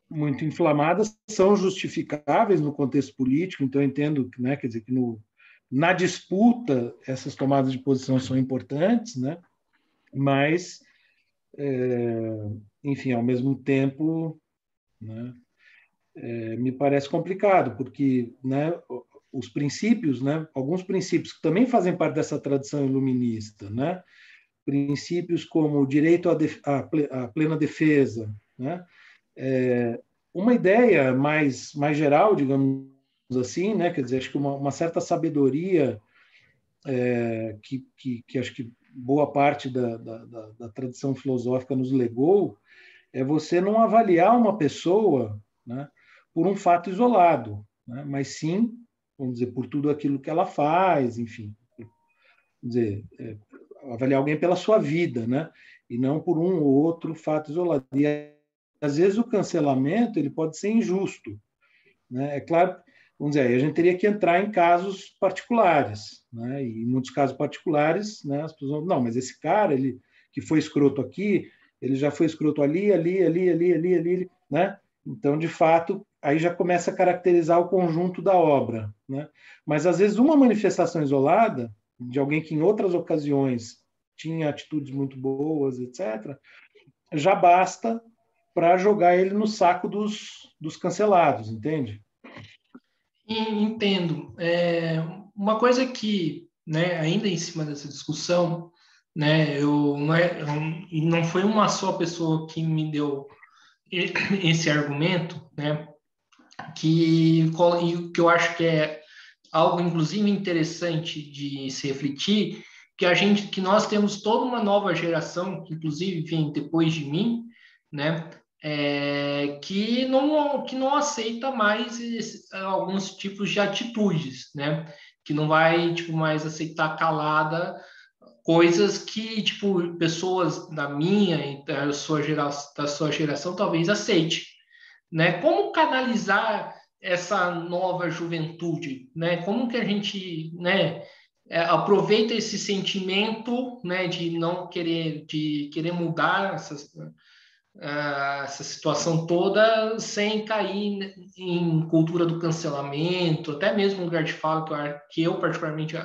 muito inflamadas são justificáveis no contexto político, então eu entendo, né, quer dizer, que na disputa essas tomadas de posição são importantes, né? Mas, enfim, ao mesmo tempo, né, me parece complicado, porque, né, os princípios, né, alguns princípios que também fazem parte dessa tradição iluminista, né, princípios como o direito à plena defesa, né, uma ideia mais geral, digamos assim, né, quer dizer, acho que uma certa sabedoria que acho que boa parte da tradição filosófica nos legou, é você não avaliar uma pessoa, né, por um fato isolado, né, mas sim, vamos dizer, por tudo aquilo que ela faz, enfim, vamos dizer, avaliar alguém pela sua vida, né, e não por um ou outro fato isolado. E às vezes o cancelamento ele pode ser injusto, né? É claro, vamos dizer, aí a gente teria que entrar em casos particulares, né? E em muitos casos particulares, né, as pessoas não, mas esse cara, ele que foi escroto aqui, ele já foi escroto ali, né? Então, de fato, aí já começa a caracterizar o conjunto da obra, né? Mas às vezes uma manifestação isolada de alguém que em outras ocasiões tinha atitudes muito boas, etc., já basta para jogar ele no saco dos cancelados, entende? Entendo. Uma coisa que né, ainda em cima dessa discussão, né, e não foi uma só pessoa que me deu esse argumento, né, que eu acho que é algo inclusive interessante de se refletir, que nós temos toda uma nova geração, que inclusive vem depois de mim, né, que não aceita mais alguns tipos de atitudes, né, que não vai tipo mais aceitar calada coisas que tipo pessoas da minha e da sua geração talvez aceite, né? Como canalizar essa nova juventude, né? Como que a gente, né, aproveita esse sentimento, né, de querer mudar essa situação toda sem cair em cultura do cancelamento, até mesmo no lugar de fala que eu particularmente,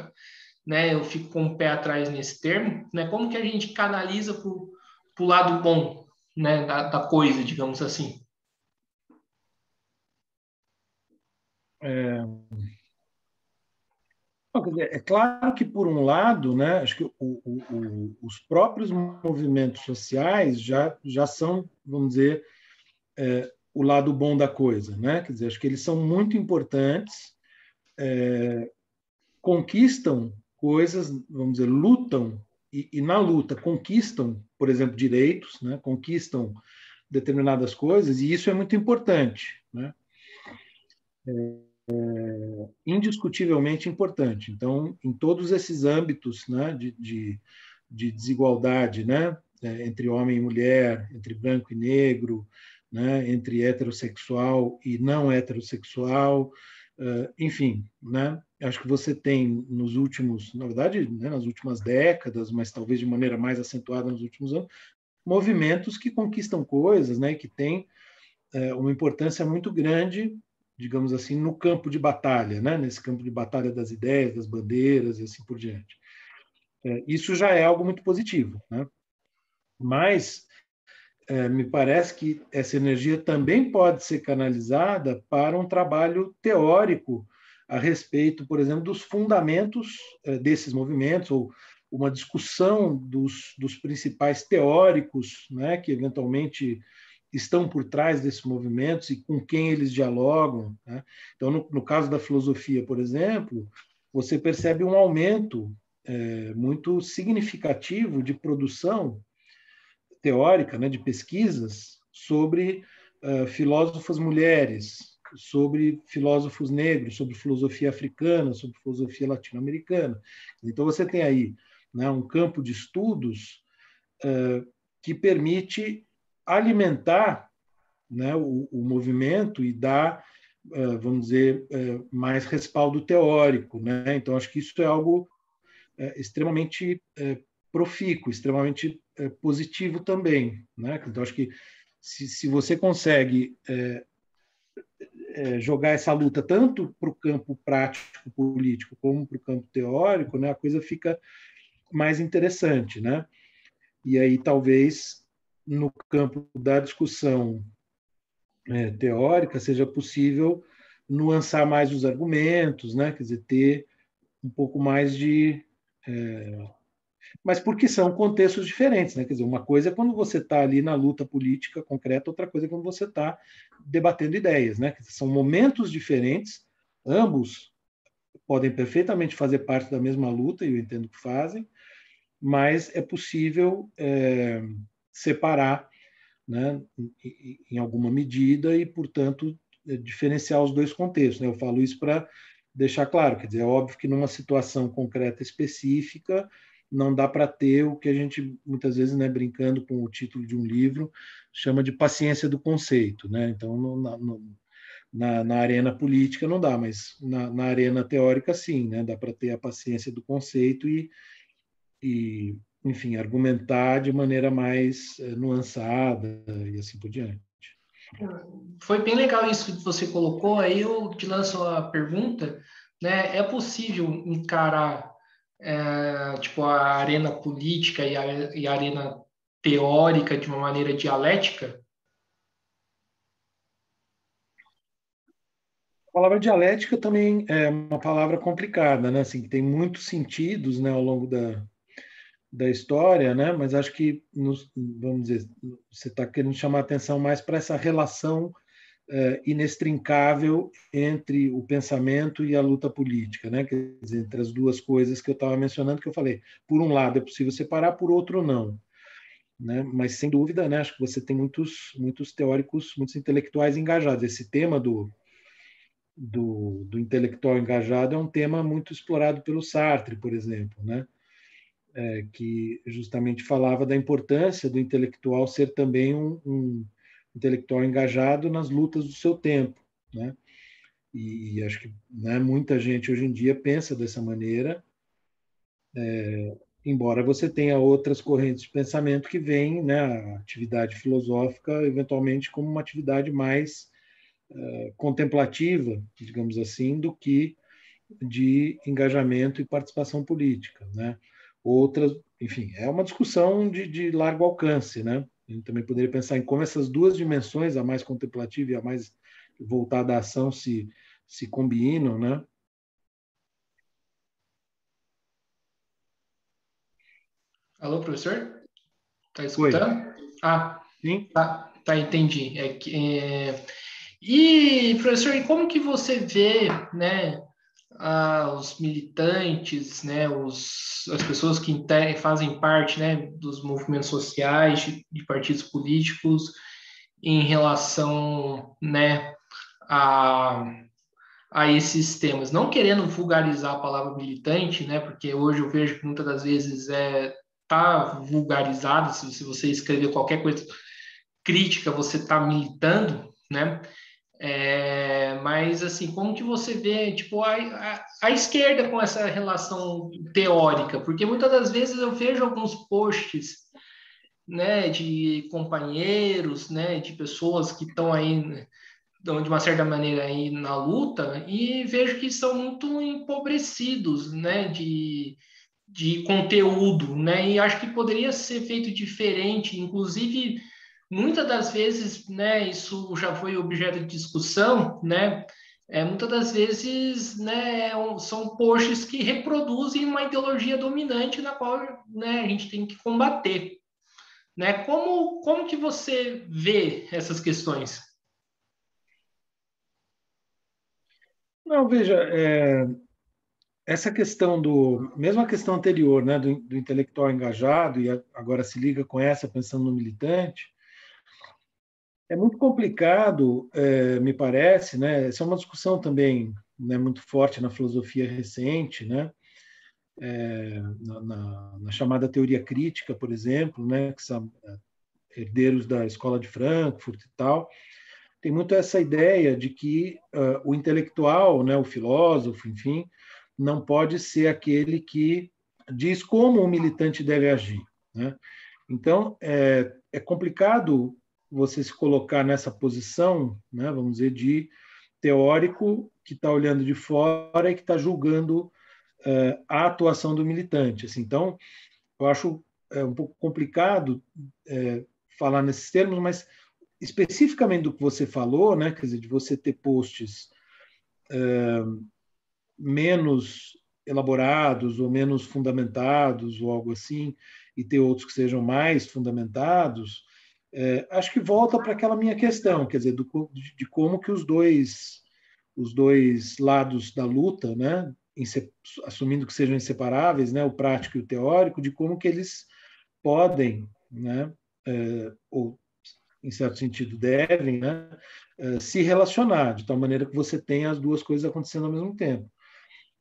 né, eu fico com o pé atrás nesse termo, né? Como que a gente canaliza para o lado bom, né, da coisa, digamos assim. É, Não, quer dizer, é claro que, por um lado, né, acho que os próprios movimentos sociais já são, vamos dizer, o lado bom da coisa. Né? Quer dizer, acho que eles são muito importantes, conquistam coisas, vamos dizer, lutam, e na luta conquistam, por exemplo, direitos, né? Conquistam determinadas coisas, e isso é muito importante. Né? Indiscutivelmente importante. Então, em todos esses âmbitos, né, de desigualdade, né, entre homem e mulher, entre branco e negro, né, entre heterossexual e não heterossexual, enfim, né, acho que você tem nos últimos, na verdade, né, nas últimas décadas, mas talvez de maneira mais acentuada nos últimos anos, movimentos que conquistam coisas, né, que têm uma importância muito grande, digamos assim, no campo de batalha, né? Nesse campo de batalha das ideias, das bandeiras e assim por diante. Isso já é algo muito positivo, né? Mas me parece que essa energia também pode ser canalizada para um trabalho teórico a respeito, por exemplo, dos fundamentos desses movimentos, ou uma discussão dos principais teóricos, né, que eventualmente estão por trás desses movimentos e com quem eles dialogam. Né? Então, no caso da filosofia, por exemplo, você percebe um aumento muito significativo de produção teórica, né, de pesquisas sobre filósofas mulheres, sobre filósofos negros, sobre filosofia africana, sobre filosofia latino-americana. Então, você tem aí, né, um campo de estudos que permite alimentar, né, o movimento e dar, vamos dizer, mais respaldo teórico. Né? Então, acho que isso é algo extremamente profícuo, extremamente positivo também. Né? Então, acho que se você consegue jogar essa luta tanto para o campo prático político como para o campo teórico, né, a coisa fica mais interessante. Né? E aí, talvez, no campo da discussão teórica, seja possível nuançar mais os argumentos, né? Quer dizer, ter um pouco mais de. Mas porque são contextos diferentes, né? Quer dizer, uma coisa é quando você está ali na luta política concreta, outra coisa é quando você está debatendo ideias, né? Quer dizer, são momentos diferentes, ambos podem perfeitamente fazer parte da mesma luta, e eu entendo que fazem, mas é possível separar, né, em alguma medida, e, portanto, diferenciar os dois contextos. Né? Eu falo isso para deixar claro, quer dizer, é óbvio que numa situação concreta específica não dá para ter o que a gente, muitas vezes, né, brincando com o título de um livro, chama de paciência do conceito. Né? Então, na arena política não dá, mas na arena teórica, sim, né? Dá para ter a paciência do conceito e, enfim, argumentar de maneira mais nuançada e assim por diante. Foi bem legal isso que você colocou. Aí eu te lanço a pergunta, né? É possível encarar tipo a arena política e a arena teórica de uma maneira dialética? palavra dialética também é uma palavra complicada, né? Assim, tem muitos sentidos, né, ao longo da história, né? Mas acho que, vamos dizer, você está querendo chamar a atenção mais para essa relação inextrincável entre o pensamento e a luta política, né? Quer dizer, entre as duas coisas que eu estava mencionando, que eu falei, por um lado é possível separar, por outro não, né? Mas sem dúvida, né? Acho que você tem muitos teóricos, muitos intelectuais engajados. Esse tema do intelectual engajado é um tema muito explorado pelo Sartre, por exemplo, né? Que justamente falava da importância do intelectual ser também um intelectual engajado nas lutas do seu tempo, né? E acho que, né, muita gente hoje em dia pensa dessa maneira, embora você tenha outras correntes de pensamento que veem, né, a atividade filosófica eventualmente como uma atividade mais contemplativa, digamos assim, do que de engajamento e participação política, né? Outras, enfim, é uma discussão de largo alcance, né? A gente também poderia pensar em como essas duas dimensões, a mais contemplativa e a mais voltada à ação, se combinam, né? Alô, professor? Tá Oi, escutando? Ah, sim? tá, entendi. E, professor, e como que você vê, né, os militantes, né, as pessoas que fazem parte, né, dos movimentos sociais, de partidos políticos, em relação, né, a, a esses temas? Não querendo vulgarizar a palavra militante, né, porque hoje eu vejo que muitas das vezes tá vulgarizado, se você escrever qualquer coisa crítica, você está militando, né? Mas assim, como que você vê, tipo, a esquerda com essa relação teórica? Porque muitas das vezes eu vejo alguns posts, né, de companheiros, né, de pessoas que estão aí, né, de uma certa maneira aí na luta e vejo que são muito empobrecidos, né, de conteúdo, né? E acho que poderia ser feito diferente, inclusive muitas das vezes, né, isso já foi objeto de discussão, né? Muitas das vezes, né, são posts que reproduzem uma ideologia dominante na qual, né, a gente tem que combater, né? Como que você vê essas questões? Não, veja, essa questão mesmo a questão anterior, né, do intelectual engajado, e agora se liga com essa, pensando no militante, é muito complicado, me parece, né? Essa é uma discussão também, né, muito forte na filosofia recente, né? Na chamada teoria crítica, por exemplo, né? Que são herdeiros da escola de Frankfurt e tal. Tem muito essa ideia de que o intelectual, né, o filósofo, enfim, não pode ser aquele que diz como o militante deve agir, né? Então, é complicado você se colocar nessa posição, né, vamos dizer, de teórico que está olhando de fora e que está julgando a atuação do militante. Assim, então, eu acho um pouco complicado falar nesses termos, mas especificamente do que você falou, né, quer dizer, de você ter posts menos elaborados ou menos fundamentados ou algo assim, e ter outros que sejam mais fundamentados, acho que volta para aquela minha questão, quer dizer, de como que os dois lados da luta, né, assumindo que sejam inseparáveis, né, o prático e o teórico, de como que eles podem, né, ou em certo sentido devem, né, se relacionar de tal maneira que você tenha as duas coisas acontecendo ao mesmo tempo.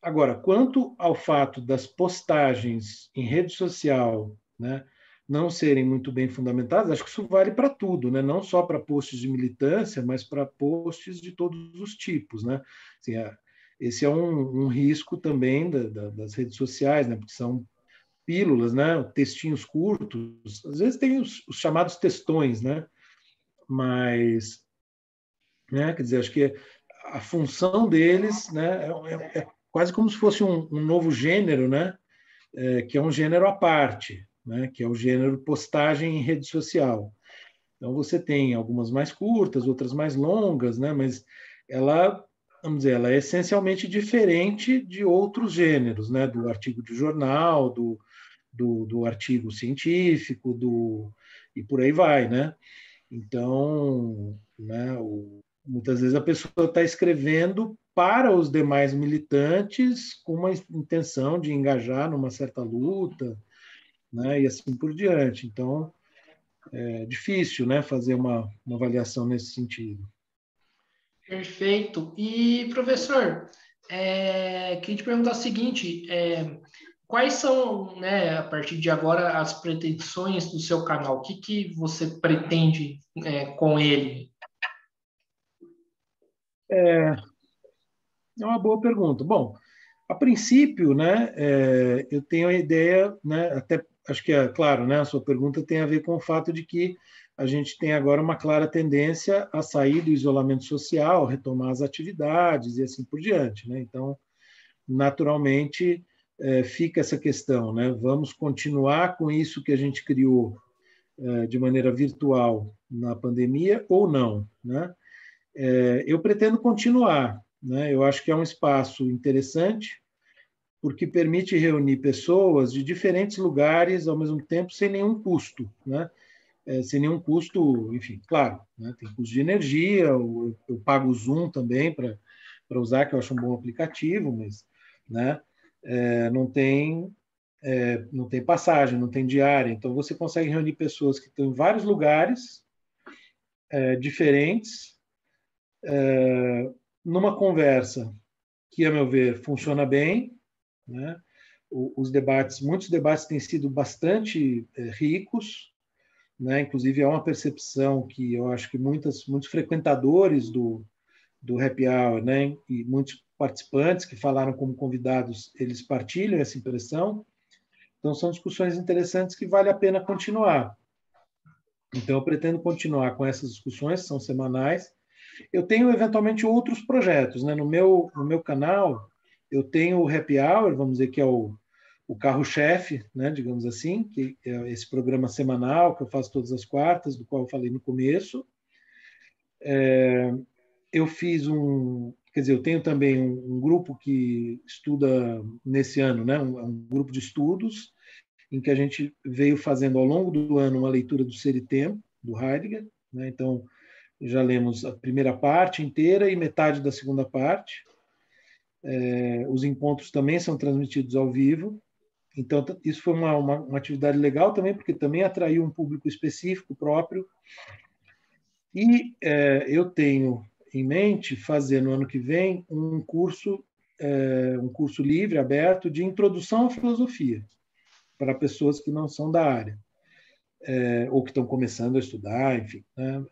Agora, quanto ao fato das postagens em rede social, né, não serem muito bem fundamentadas, acho que isso vale para tudo, né? Não só para posts de militância, mas para posts de todos os tipos, né? Assim, esse é um risco também das redes sociais, né? Porque são pílulas, né? Textinhos curtos, às vezes tem os chamados textões, né? Mas, né? Quer dizer, acho que a função deles, né? É quase como se fosse um novo gênero, né? Que é um gênero à parte, né? Que é o gênero postagem em rede social. Então você tem algumas mais curtas, outras mais longas, né? Mas ela vamos dizer, ela é essencialmente diferente de outros gêneros, né? Do artigo de jornal, do artigo científico, e por aí vai, né? Então, né, muitas vezes a pessoa está escrevendo para os demais militantes com uma intenção de engajar numa certa luta, né, e assim por diante. Então, é difícil, né, fazer uma avaliação nesse sentido. Perfeito. E, professor, queria te perguntar o seguinte: quais são, né, a partir de agora, as pretensões do seu canal? O que você pretende, com ele? É uma boa pergunta. Bom, a princípio, né, eu tenho a ideia, né, até acho que é claro, né, a sua pergunta tem a ver com o fato de que a gente tem agora uma clara tendência a sair do isolamento social, retomar as atividades e assim por diante, né? Então, naturalmente, fica essa questão, né? Vamos continuar com isso que a gente criou de maneira virtual na pandemia ou não, né? Eu pretendo continuar, né? Eu acho que é um espaço interessante porque permite reunir pessoas de diferentes lugares ao mesmo tempo sem nenhum custo, né? Sem nenhum custo, enfim, claro, né? Tem custo de energia, eu pago o Zoom também para usar, que eu acho um bom aplicativo, mas, né? Não tem não tem passagem, não tem diária, então você consegue reunir pessoas que estão em vários lugares diferentes numa conversa que, a meu ver, funciona bem, né? Muitos debates têm sido bastante ricos, né? Inclusive é uma percepção que eu acho que muitos frequentadores do Happy Hour, né? E muitos participantes que falaram como convidados, eles partilham essa impressão. Então são discussões interessantes que vale a pena continuar. Então eu pretendo continuar com essas discussões, são semanais. Eu tenho eventualmente outros projetos, né? No meu canal eu tenho o Happy Hour, vamos dizer que é o carro-chefe, né, digamos assim, que é esse programa semanal que eu faço todas as quartas, do qual eu falei no começo. Eu fiz quer dizer, eu tenho também um grupo que estuda nesse ano, né, um grupo de estudos, em que a gente veio fazendo ao longo do ano uma leitura do Ser e Tempo, do Heidegger, né, então já lemos a primeira parte inteira e metade da segunda parte. Os encontros também são transmitidos ao vivo. Então, isso foi uma atividade legal também, porque também atraiu um público específico próprio. E eu tenho em mente fazer no ano que vem um curso livre, aberto, de introdução à filosofia, para pessoas que não são da área, ou que estão começando a estudar, enfim. Né?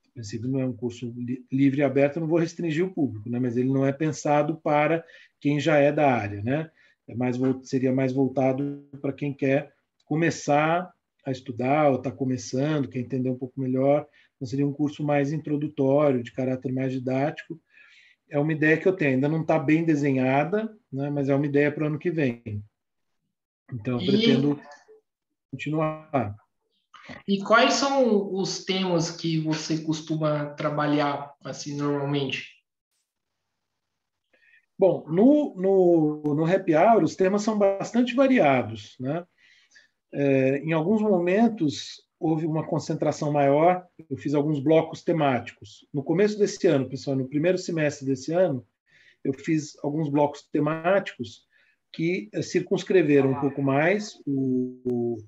A princípio, não é um curso livre e aberto, eu não vou restringir o público, né? Mas ele não é pensado para quem já é da área, né? Seria mais voltado para quem quer começar a estudar ou está começando, quer entender um pouco melhor. Então, seria um curso mais introdutório, de caráter mais didático. É uma ideia que eu tenho, ainda não está bem desenhada, né? Mas é uma ideia para o ano que vem. Então, eu E, pretendo continuar. e quais são os temas que você costuma trabalhar, assim, normalmente? Bom, no Happy Hour, os temas são bastante variados, né? Em alguns momentos, houve uma concentração maior, eu fiz alguns blocos temáticos. No começo desse ano, pessoal, no primeiro semestre desse ano, eu fiz alguns blocos temáticos que circunscreveram um pouco mais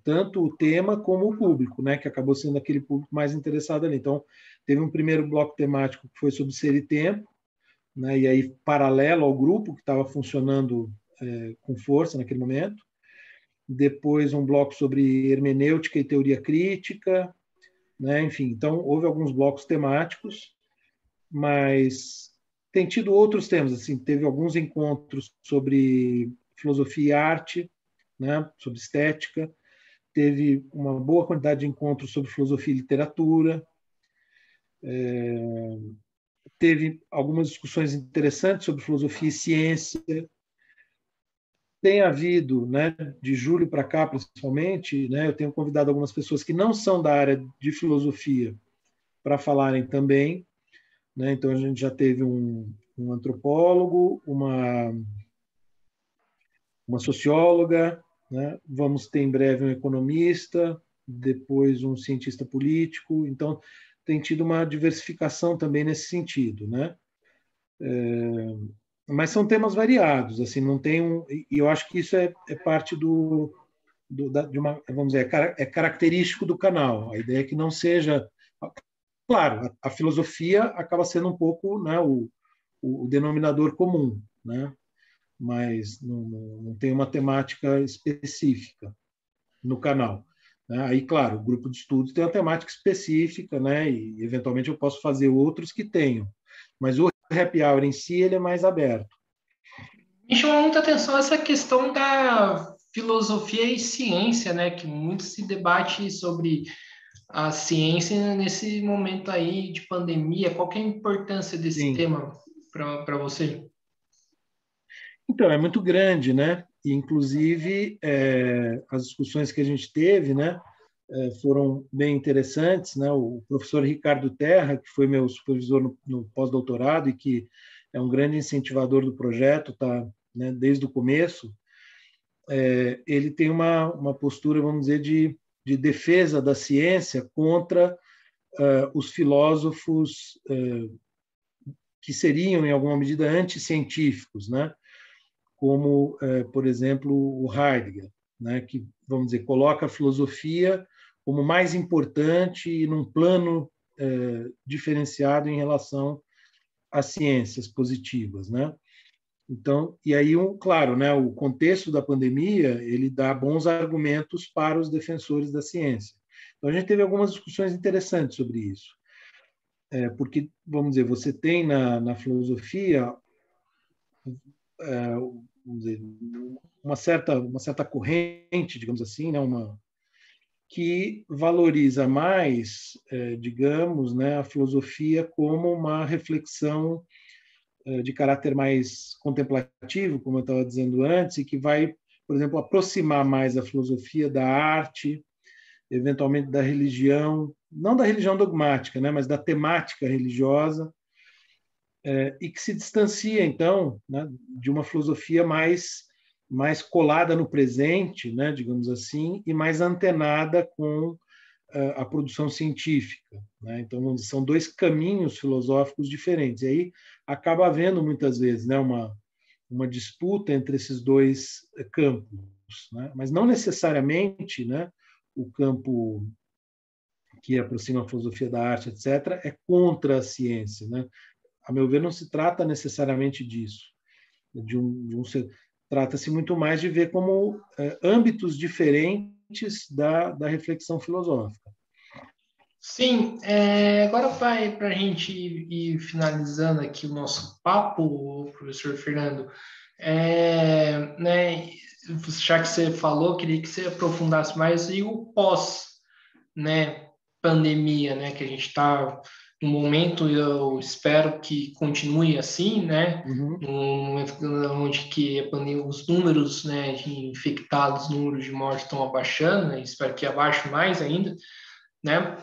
tanto o tema como o público, né, que acabou sendo aquele público mais interessado ali. Então, teve um primeiro bloco temático que foi sobre Ser e Tempo, né, e aí paralelo ao grupo que estava funcionando com força naquele momento. Depois um bloco sobre hermenêutica e teoria crítica, né? Enfim, então houve alguns blocos temáticos, mas tem tido outros temas, assim, teve alguns encontros sobre filosofia e arte, né? Sobre estética, teve uma boa quantidade de encontros sobre filosofia e literatura, teve algumas discussões interessantes sobre filosofia e ciência. Tem havido, né, de julho para cá, principalmente, né, eu tenho convidado algumas pessoas que não são da área de filosofia para falarem também. Né, então, a gente já teve um antropólogo, uma socióloga, né? Vamos ter em breve um economista, depois um cientista político. Então, tem tido uma diversificação também nesse sentido, né? Mas são temas variados, assim, não tem e eu acho que isso é parte de uma, vamos dizer, é característico do canal. A ideia é que não seja, claro, a filosofia acaba sendo um pouco, né, o denominador comum, né? Mas não tem uma temática específica no canal, né? Aí, claro, o grupo de estudos tem uma temática específica, né? E eventualmente eu posso fazer outros que tenham, mas o happy hour em si ele é mais aberto. Me chamou muita atenção essa questão da filosofia e ciência, né? Que muito se debate sobre a ciência nesse momento aí de pandemia. Qual que é a importância desse Sim. tema para você? Então, é muito grande, né? E, inclusive, as discussões que a gente teve, né, foram bem interessantes, né? O professor Ricardo Terra, que foi meu supervisor no pós-doutorado e que é um grande incentivador do projeto, tá, né, desde o começo, ele tem uma postura, vamos dizer, de defesa da ciência contra os filósofos que seriam, em alguma medida, anticientíficos, né? Como, por exemplo, o Heidegger, né? Que, vamos dizer, coloca a filosofia como mais importante e num plano diferenciado em relação às ciências positivas, né? Então, e aí, claro, né, o contexto da pandemia, ele dá bons argumentos para os defensores da ciência. Então, a gente teve algumas discussões interessantes sobre isso. Porque, vamos dizer, você tem na filosofia, vamos dizer, uma certa corrente, digamos assim, né, que valoriza mais, digamos, né, a filosofia como uma reflexão de caráter mais contemplativo, como eu estava dizendo antes, e que vai, por exemplo, aproximar mais a filosofia da arte, eventualmente da religião, não da religião dogmática, né, mas da temática religiosa, e que se distancia, então, né, de uma filosofia mais colada no presente, né, digamos assim, e mais antenada com a produção científica, né? Então, são dois caminhos filosóficos diferentes. E aí acaba havendo, muitas vezes, né, uma disputa entre esses dois campos, né? Mas não necessariamente, né, o campo que aproxima a filosofia da arte, etc., é contra a ciência, né? A meu ver, não se trata necessariamente disso. Trata-se muito mais de ver como âmbitos diferentes da reflexão filosófica. Sim, agora vai para a gente ir finalizando aqui o nosso papo, professor Fernando. Né, já que você falou, queria que você aprofundasse mais e o pós, né, pandemia, né, que a gente está no momento, eu espero que continue assim, né, Uhum. no momento onde que a pandemia, os números, né, de infectados, números de mortes estão abaixando, né, espero que abaixe mais ainda, né,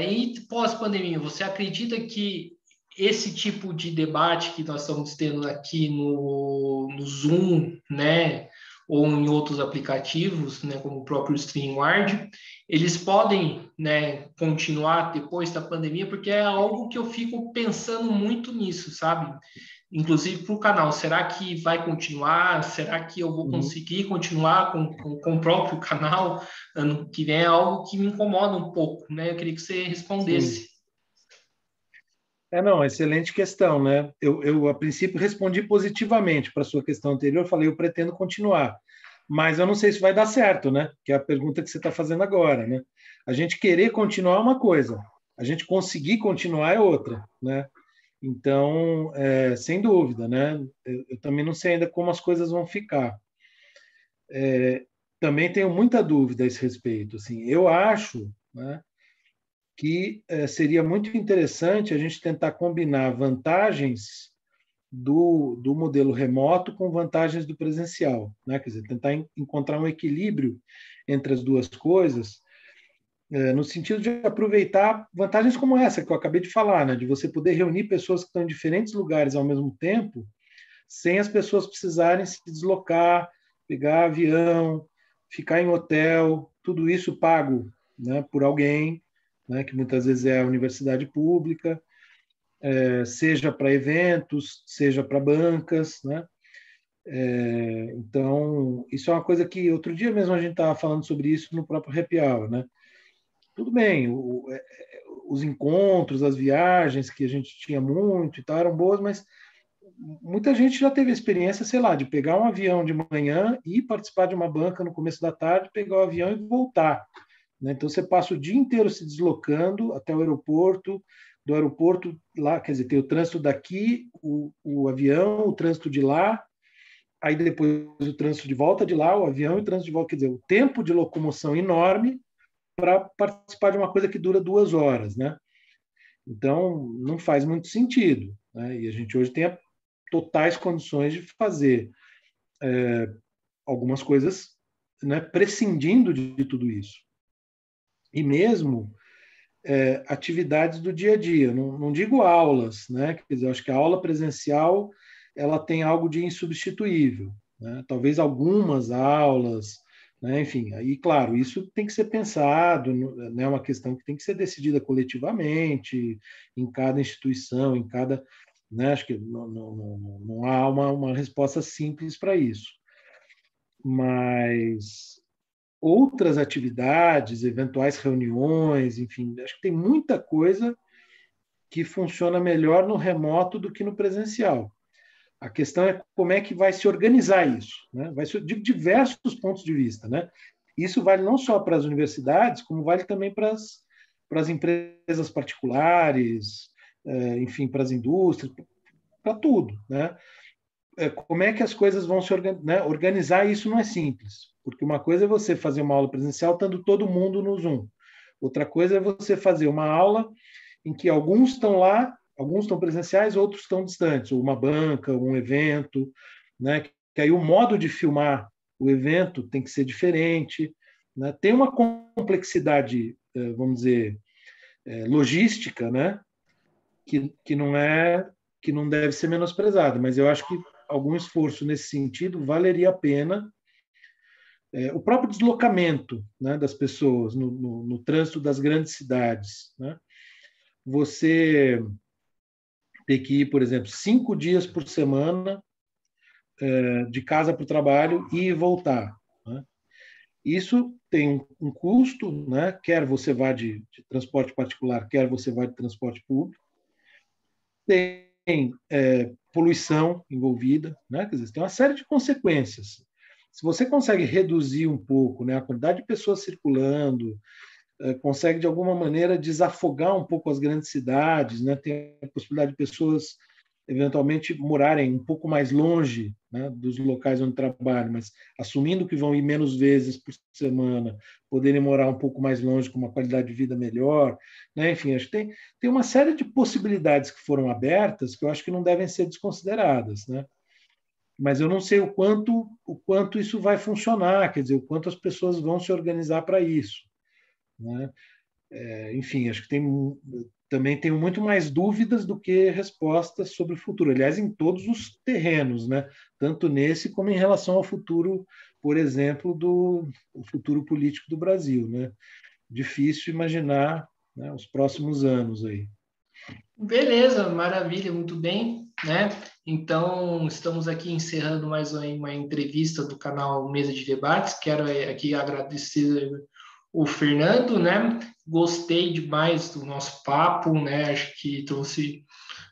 e pós-pandemia, você acredita que esse tipo de debate que nós estamos tendo aqui no Zoom, né, ou em outros aplicativos, né, como o próprio StreamYard, eles podem, né, continuar depois da pandemia, porque é algo que eu fico pensando muito nisso, sabe? Inclusive para o canal, será que vai continuar? Será que eu vou Uhum. conseguir continuar com o próprio canal ano que vem? É algo que me incomoda um pouco, né? Eu queria que você Sim. respondesse. Não, excelente questão, né? A princípio, respondi positivamente para a sua questão anterior, falei, eu pretendo continuar, mas eu não sei se vai dar certo, né? Que é a pergunta que você está fazendo agora, né? A gente querer continuar é uma coisa, a gente conseguir continuar é outra, né? Então, sem dúvida, né? Eu também não sei ainda como as coisas vão ficar. Também tenho muita dúvida a esse respeito. Assim, eu acho, né, que seria muito interessante a gente tentar combinar vantagens do modelo remoto com vantagens do presencial, né? Quer dizer, tentar encontrar um equilíbrio entre as duas coisas, no sentido de aproveitar vantagens como essa que eu acabei de falar, né? De você poder reunir pessoas que estão em diferentes lugares ao mesmo tempo, sem as pessoas precisarem se deslocar, pegar avião, ficar em hotel, tudo isso pago, né, por alguém, né, que muitas vezes é a universidade pública, seja para eventos, seja para bancas, né? Então, isso é uma coisa que outro dia mesmo a gente estava falando sobre isso no próprio Happy Hour, né? Tudo bem, os encontros, as viagens que a gente tinha muito e tal eram boas, mas muita gente já teve a experiência, sei lá, de pegar um avião de manhã e participar de uma banca no começo da tarde, pegar o avião e voltar, né? Então você passa o dia inteiro se deslocando até o aeroporto, do aeroporto lá, quer dizer, tem o trânsito daqui, o avião, o trânsito de lá, aí depois o trânsito de volta de lá, o avião e o trânsito de volta, quer dizer, o tempo de locomoção enorme para participar de uma coisa que dura 2 horas, né? Então, não faz muito sentido, né? E a gente hoje tem totais condições de fazer algumas coisas, né, prescindindo de tudo isso. E mesmo atividades do dia a dia, não digo aulas, né? Quer dizer, eu acho que a aula presencial ela tem algo de insubstituível, né? Talvez algumas aulas, né? Enfim, aí, claro, isso tem que ser pensado, né? É uma questão que tem que ser decidida coletivamente, em cada instituição, em cada. Né? Acho que não há uma resposta simples para isso. Mas outras atividades, eventuais reuniões, enfim, acho que tem muita coisa que funciona melhor no remoto do que no presencial. A questão é como é que vai se organizar isso, né? Vai ser de diversos pontos de vista, né? Isso vale não só para as universidades, como vale também para as empresas particulares, enfim, para as indústrias, para tudo, né? Como é que as coisas vão se organizar, né? Organizar isso não é simples, porque uma coisa é você fazer uma aula presencial estando todo mundo no Zoom. Outra coisa é você fazer uma aula em que alguns estão lá, alguns estão presenciais, outros estão distantes, ou uma banca, um evento, né? Que aí o modo de filmar o evento tem que ser diferente, né? Tem uma complexidade, vamos dizer, logística, né? Que não deve ser menosprezada, mas eu acho que algum esforço nesse sentido valeria a pena. O próprio deslocamento, né, das pessoas no trânsito das grandes cidades, né? Você ter que ir, por exemplo, 5 dias por semana de casa para o trabalho e voltar, né? Isso tem um custo, né? Quer você vá de transporte particular, quer você vá de transporte público. Tem poluição envolvida, né? Quer dizer, tem uma série de consequências. Se você consegue reduzir um pouco, né, a quantidade de pessoas circulando, consegue de alguma maneira desafogar um pouco as grandes cidades, né? Tem a possibilidade de pessoas eventualmente morarem um pouco mais longe, né, dos locais onde trabalham, mas assumindo que vão ir menos vezes por semana, poderem morar um pouco mais longe com uma qualidade de vida melhor, né? Enfim, acho que tem uma série de possibilidades que foram abertas que eu acho que não devem ser desconsideradas, né? Mas eu não sei o quanto isso vai funcionar, quer dizer, o quanto as pessoas vão se organizar para isso, né? Enfim, acho que também tenho muito mais dúvidas do que respostas sobre o futuro. Aliás, em todos os terrenos, né? Tanto nesse como em relação ao futuro, por exemplo, do o futuro político do Brasil, né? Difícil imaginar, né, os próximos anos aí. Beleza, maravilha, muito bem, né? Então, estamos aqui encerrando mais uma entrevista do canal Mesa de Debates. Quero aqui agradecer o Fernando, né? Gostei demais do nosso papo, né? Acho que trouxe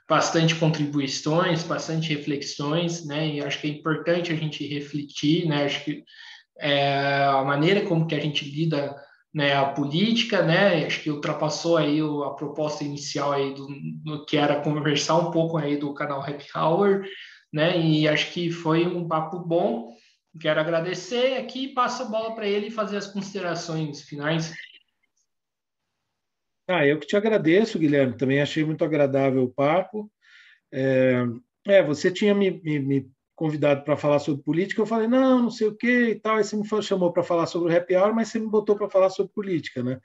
bastante contribuições, bastante reflexões, né? E acho que é importante a gente refletir, né? Acho que a maneira como que a gente lida, né, a política, né, acho que ultrapassou aí a proposta inicial aí do que era conversar um pouco aí do canal Happy Hour, né, e acho que foi um papo bom. Quero agradecer aqui e passo a bola para ele fazer as considerações finais. Eu que te agradeço, Guilherme. Também achei muito agradável o papo. Você tinha me convidado para falar sobre política, eu falei, não, não sei o que e tal. Aí você me chamou para falar sobre o happy hour, mas você me botou para falar sobre política, né?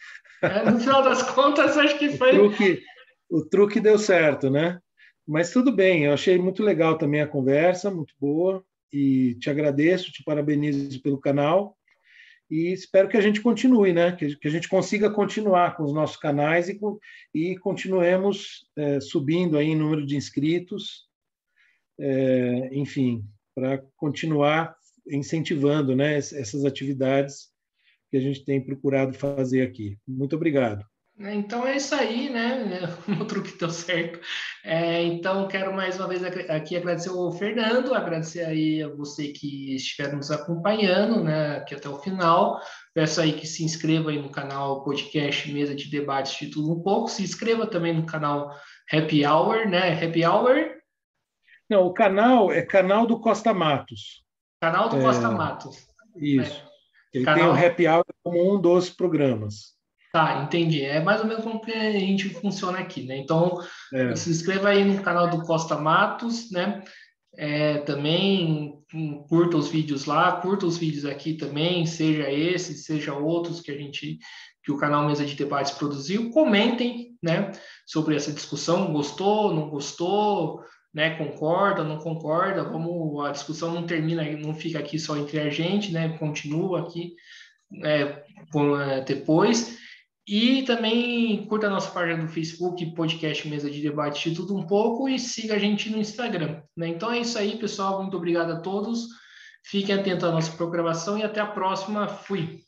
No final das contas, acho que O foi. truque, o truque deu certo, né? Mas tudo bem, eu achei muito legal também a conversa, muito boa, e te agradeço, te parabenizo pelo canal, e espero que a gente continue, né? Que a gente consiga continuar com os nossos canais e continuemos subindo aí em número de inscritos, enfim, para continuar incentivando, né, essas atividades que a gente tem procurado fazer aqui. Muito obrigado. Então é isso aí, né? O truque deu certo. Então, quero mais uma vez aqui agradecer ao Fernando, agradecer aí a você que estiver nos acompanhando, né, aqui até o final. Peço aí que se inscreva aí no canal Podcast Mesa de Debates de Tudo Um Pouco. Se inscreva também no canal Happy Hour, né? Happy Hour, Não, o canal é canal do Costa Matos. canal do Costa Matos, Isso. né? Ele tem o Canal. Happy Hour como um dos programas. Tá, entendi. É mais ou menos como que a gente funciona aqui, né? Então, É. se inscreva aí no canal do Costa Matos, né? Também curta os vídeos lá, curta os vídeos aqui também, seja esse, seja outros que o canal Mesa de Debates produziu. Comentem, né, sobre essa discussão, gostou, não gostou, né, concorda, não concorda. Vamos, a discussão não termina, não fica aqui só entre a gente, né? Continua aqui depois. E também curta a nossa página do Facebook, podcast Mesa de Debate de Tudo Um Pouco, e siga a gente no Instagram, né? Então é isso aí, pessoal. Muito obrigado a todos. Fiquem atentos à nossa programação e até a próxima. Fui!